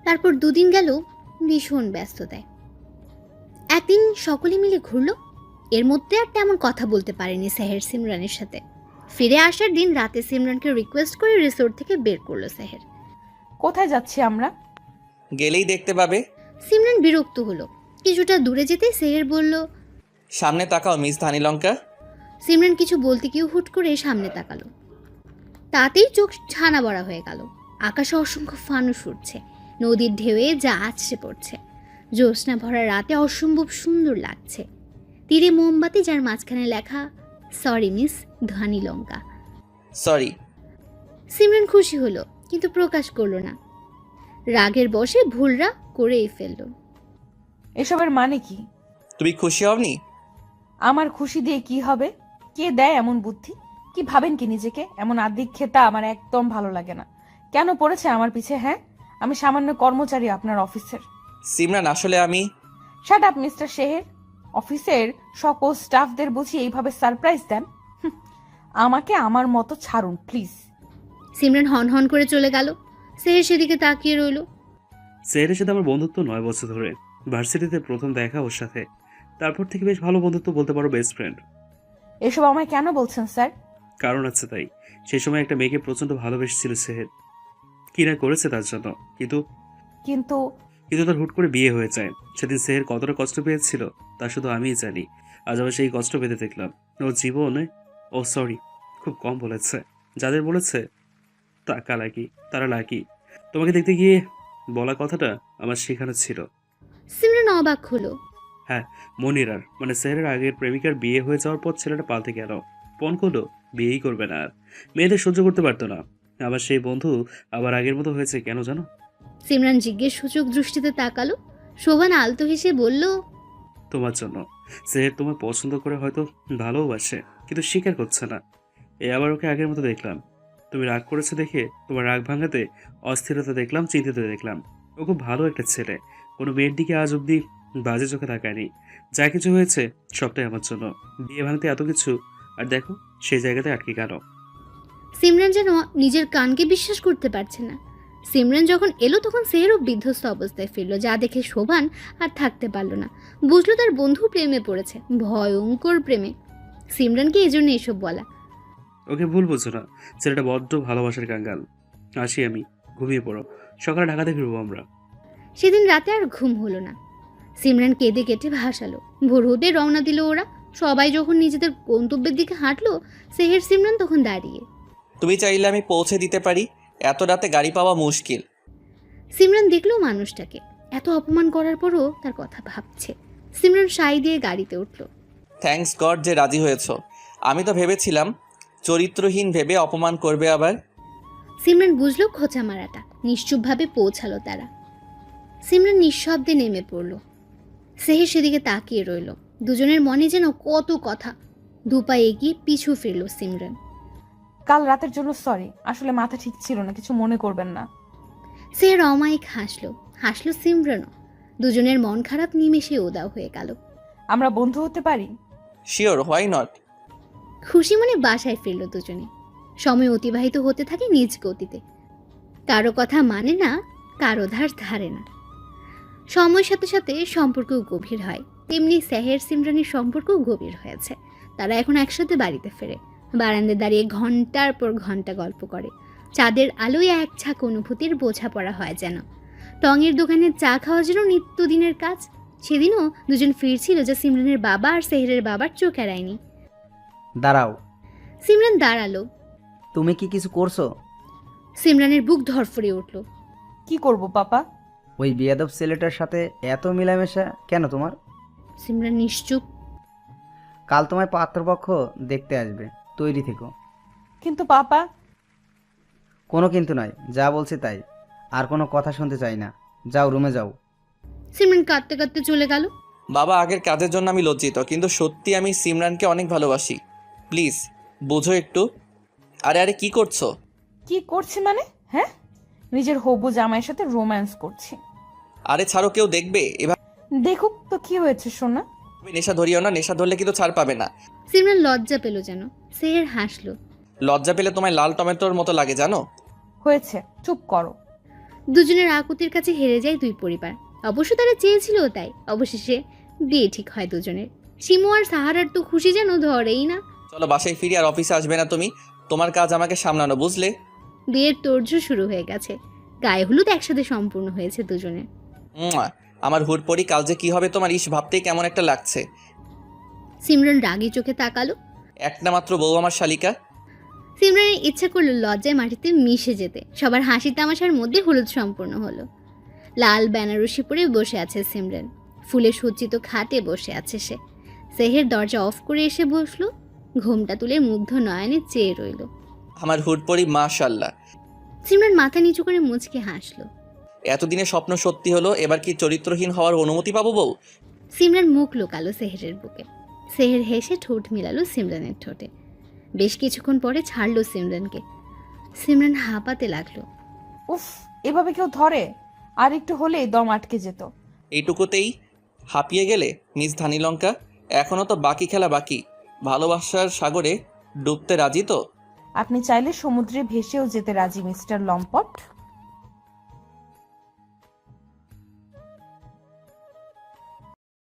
তারপর 2 দিন গেল ভীষণ ব্যস্ততায়। একদিন সকলে মিলে ঘুরলো। এর মধ্যে আর তেমন কথা বলতে পারেনি সেহের সিমরানের সাথে। ফিরে আসার দিন রাতে সিমরানকে রিকোয়েস্ট করে রিসোর্ট থেকে বের করলো সেহের। কোথায় যাচ্ছি আমরা? গেলেই দেখতে পাবে। সিমরান বিরক্ত হলো। কিছুটা দূরে যেতে সেহের বলল, সামনে তাকাও মিস ধানি লঙ্কা। সিমরান কিছু বলতে গিয়ে হুট করে সামনে তাকালো। তাতেই চোখ ছানা বড়া হয়ে গেল। আকাশে অসংখ্য ফানুস উঠছে, নদীর ঢেউয়ে যা আছড়ে পড়ছে। জ্যোৎস্না ভরা রাতে অসম্ভব সুন্দর লাগছে। তীরে মোমবাতি, যার মাঝখানে লেখা সরি মিস ধানি লঙ্কা। সরি। সিমরান খুশি হলো, কিন্তু প্রকাশ করলো না। রাগের বশে ভুলরা করেই ফেললো। এসবের মানে কি? তুমি খুশি হওনি? আমার খুশি দিয়ে কি হবে? কে দেয় এমন বুদ্ধি? কি ভাবেন কি নিজেকে? এমন আদিক খেতা আমার একদম ভালো লাগে না। কেন পড়েছে আমার পিছে? হ্যাঁ, আমি সামান্য কর্মচারী আপনার অফিসের। সিমরান, আসলে আমি... শাট আপ মিস্টার শেহের। অফিসের সকল স্টাফদের বুঝি এইভাবে সারপ্রাইজ দেন? আমাকে আমার মতো ছাড়ুন প্লিজ। সিমরান হন হন করে চলে গেল। সেহের সেদিকে তাকিয়ে রইল। সেহের সাথে আমার বন্ধুত্ব 9 বছর ধরে। ভার্সিটিতে প্রথম দেখা ওর সাথে, তারপর থেকে বেশ ভালো বন্ধুত্ব, বলতে পারো বেস্ট ফ্রেন্ড। এসব আমায় কেন বলছেন স্যার? কারণ আছে তাই। সেই সময় একটা মেয়েকে প্রচন্ড ভালোবেসেছিল সেহের, কি না করেছে তার জন্য। কিন্তু কিন্তু কিন্তু তার হুট করে বিয়ে হয়ে যায়। সেদিন সেহের কতটা কষ্ট পেয়েছিল তা শুধু আমিই জানি। আজ আবার সেই কষ্ট পেতে দেখলাম ওর জীবনে। ও সরি, খুব কম বলেছে। যাদের বলেছে তারা লাকি। তোমাকে দেখতে গিয়ে বলা কথাটা আমার শেখানো ছিল। সিমরান অবাক হলো। হ্যাঁ, মনিরার মানে স্যারের আগের প্রেমিকার বিয়ে হয়ে যাওয়ার পর ছেলেটা পাল্টে গেল। ফোন করলো বিয়েই করবে না আর। মেয়েদের সহ্য করতে পারতো না। আমার সেই বন্ধু আবার আগের মতো হয়েছে কেন জানো? সিমরান জিজ্ঞেস সূচক দৃষ্টিতে তাকালো। শোভান আলতো হেসে বলল, তোমার জন্য। স্যার তোমায় পছন্দ করে হয়তো ভালোবাসে, কিন্তু স্বীকার করছে না। আবার ওকে আগের মতো দেখলাম। তুমি রাগ করেছো দেখে তোমার রাগ ভাঙাতে অস্থিরতা দেখলাম, চিন্তিত দেখলাম। ও খুব ভালো একটা ছেলে, কোনো মেয়ের দিকে আজ অব্দি বাজে চোখে তাকায়নি। যা কিছু হয়েছে সবটাই আমার জন্য। বিয়ে ভাঙতে এত কিছু, আর দেখো সেই জায়গাতে আটকে গেল। সিমরান যেন নিজের কানকে বিশ্বাস করতে পারছে না। সিমরান যখন এলো তখন সেহেরও বিধ্বস্ত অবস্থায় ফিরল, যা দেখে শোভান আর থাকতে পারল না। বুঝলো তার বন্ধু প্রেমে পড়েছে, ভয়ঙ্কর প্রেমে। সিমরানকে এজন্য এসব বলা। ওকে ভুল বুঝো না, ছেলেটা বড্ড ভালোবাসার কাঙ্গাল। আসি আমি, ঘুমিয়ে পড়ো, সকালে ঢাকাতে ফিরবো আমরা। সেদিন রাতে আর ঘুম হলো না। সিমরান কেঁদে কেটে ভাসালো। ভোর হতে রওনা দিল ওরা। সবাই যখন নিজেদের গন্তব্যের দিকে হাঁটলো, সেহের সিমরান তখন দাঁড়িয়ে। তুমি চাইলে আমি পৌঁছে দিতে পারি, এত রাতে গাড়ি পাওয়া মুশকিল। সিমরান দেখলো মানুষটাকে, এত অপমান করার পরও তার কথা ভাবছে। সিমরান সাই দিয়ে গাড়িতে উঠল। থ্যাঙ্কস গড যে রাজি হয়েছো। আমি তো ভেবেছিলাম চরিত্রহীন ভেবে অপমান করবে আবার। সিমরান বুঝলো খোঁচা মারাটা। নিশ্চুপভাবে পৌঁছালো তারা। সিমরান নিঃশব্দে নেমে পড়ল। সেহের সেদিকে তাকিয়ে রইল। দুজনের মনে যেন কত কথা। দুপা এগিয়ে পিছু ফিরল সিমরান। কাল রাতের জন্য সরি, আসলে মাথা ঠিক ছিল না, কিছু মনে করবেন না। সেহের অমায়িক হাসলো সিমরানও। দুজনের মন খারাপ নিমেষে উদাও হয়ে গেল। আমরা বন্ধু হতে পারি? Sure, why not. খুশি মনে বাসায় ফিরল দুজনে। সময় অতিবাহিত হতে থাকে নিজ গতিতে। কারো কথা মানে না, কারো ধারে না। সময়ের সাথে সাথে সম্পর্কও গভীর হয়। তেমনি সেহের সিমরানের সম্পর্কও গভীর হয়েছে। তারা এখন একসাথে বাড়িতে ফেরে। বারান্দায় দাঁড়িয়ে ঘন্টার পর ঘন্টা গল্প করে। চাঁদের আলোয় এক ঝাঁক অনুভূতির বোঝাপড়া হয় যেন। টঙের দোকানে চা খাওয়া যেন নিত্যদিনের কাজ। সেদিনও দুজন ফিরছিল, যা সিমরানের বাবা আর সেহেরের বাবার চোখ এড়ায়নি। দাঁড়াও। সিমরান দাঁড়ালো। তুমি কি কিছু করছো? সিমরানের বুক ধরফরে উঠল। কি করব পাপা? ওই বিয়াদব ছেলেটার সাথে এত মেলামেশা কেন তোমার? সিমরান নিশ্চুপ। কাল তোমায় পাত্রপক্ষ দেখতে আসবে, তৈরি থেকো। কিন্তু পাপা। কোনো কিন্তু নয়, যা বলছি তাই। আর কোনো কথা শুনতে চাই না। যাও, রুমে যাও। সিমরান কাঁদতে কাঁদতে চলে গেল। বাবা, আগের কাজের জন্য আমি লজ্জিত, কিন্তু সত্যি আমি সিমরানকে অনেক ভালোবাসি। প্লিজ বোঝো একটু। আরে কি করছো? কি করছি মানে? হ্যাঁ, নিজের হবু জামাইয়ের সাথে রোম্যান্স করছি। আরে ছাড়ো, কেউ দেখবে। এভাবে দেখুক তো কি হয়েছে সোনা। নেশা ধরিও না, নেশা ধরলে কিন্তু ছাড় পাবে না। সিমরান লজ্জা পেল যেন। সেহের হাসলো। লজ্জা পেলে তোমায় লাল টমেটোর মতো লাগে জানো। হয়েছে, চুপ করো। দুজনের আকুতির কাছে হেরে যায় দুই পরিবার। অবশ্য তারা চেয়েছিল তাই। অবশেষে বিয়ে ঠিক হয় দুজনের। শিমু আর সাহারার তো খুশি যেন ধরেই না। চলো বাসায় ফিরি, আর অফিসে আসবে না তুমি। তোমার কাজ আমাকে সামলানো, বুঝলে? বিয়ের তোড়জোড় শুরু হয়ে গেছে। গায়ে হলুদ একসাথে সম্পূর্ণ হয়েছে দুজনের। আমার হুড়পড়ি, কাল যে কি হবে তোমার ইস ভাবতেই কেমন একটা লাগছে। সিমরান রাগী চোখে তাকালো। একটা মাত্র বউ আমার শালিকা। সিমরানের ইচ্ছা করলো লজ্জায় মাটিতে মিশে যেতে। সবার হাসি তামাশার মধ্যে হলুদ সম্পূর্ণ হলো। লাল বেনারসি পরে বসে আছে সিমরান। ফুলে সজ্জিত খাটে বসে আছে সে। সেহের দরজা অফ করে এসে বসলো। ঘোমটা তুলে মুগ্ধ নয়নে চেয়ে রইল। আমার হুড়পড়ি, মাশাআল্লাহ। সিমরান মাথা নিচু করে মুচকে হাসলো। এতদিনে স্বপ্ন সত্যি হলো, এবার কি চরিত্রহীন হওয়ার অনুমতি পাবো বউ? সিমরান মুখ লোকালো সেহেরের বুকে। সেহের হেসে ঠোঁট মিলালো সিমরানের ঠোঁটে। বেশ কিছুক্ষণ পরে ছাড়লো সিমরানকে। সিমরান হাঁপাতে লাগলো। উফ, এভাবে কেউ ধরে? আর একটু হলেই দম আটকে যেত। এইটুকুতেই হাঁপিয়ে গেলে মিস ধানিলঙ্কা? এখনো তো বাকি খেলা বাকি। ভালোবাসার সাগরে ডুবতে রাজি তো? আপনি চাইলে সমুদ্রে ভেসেও যেতে রাজি মিস্টার লম্পট।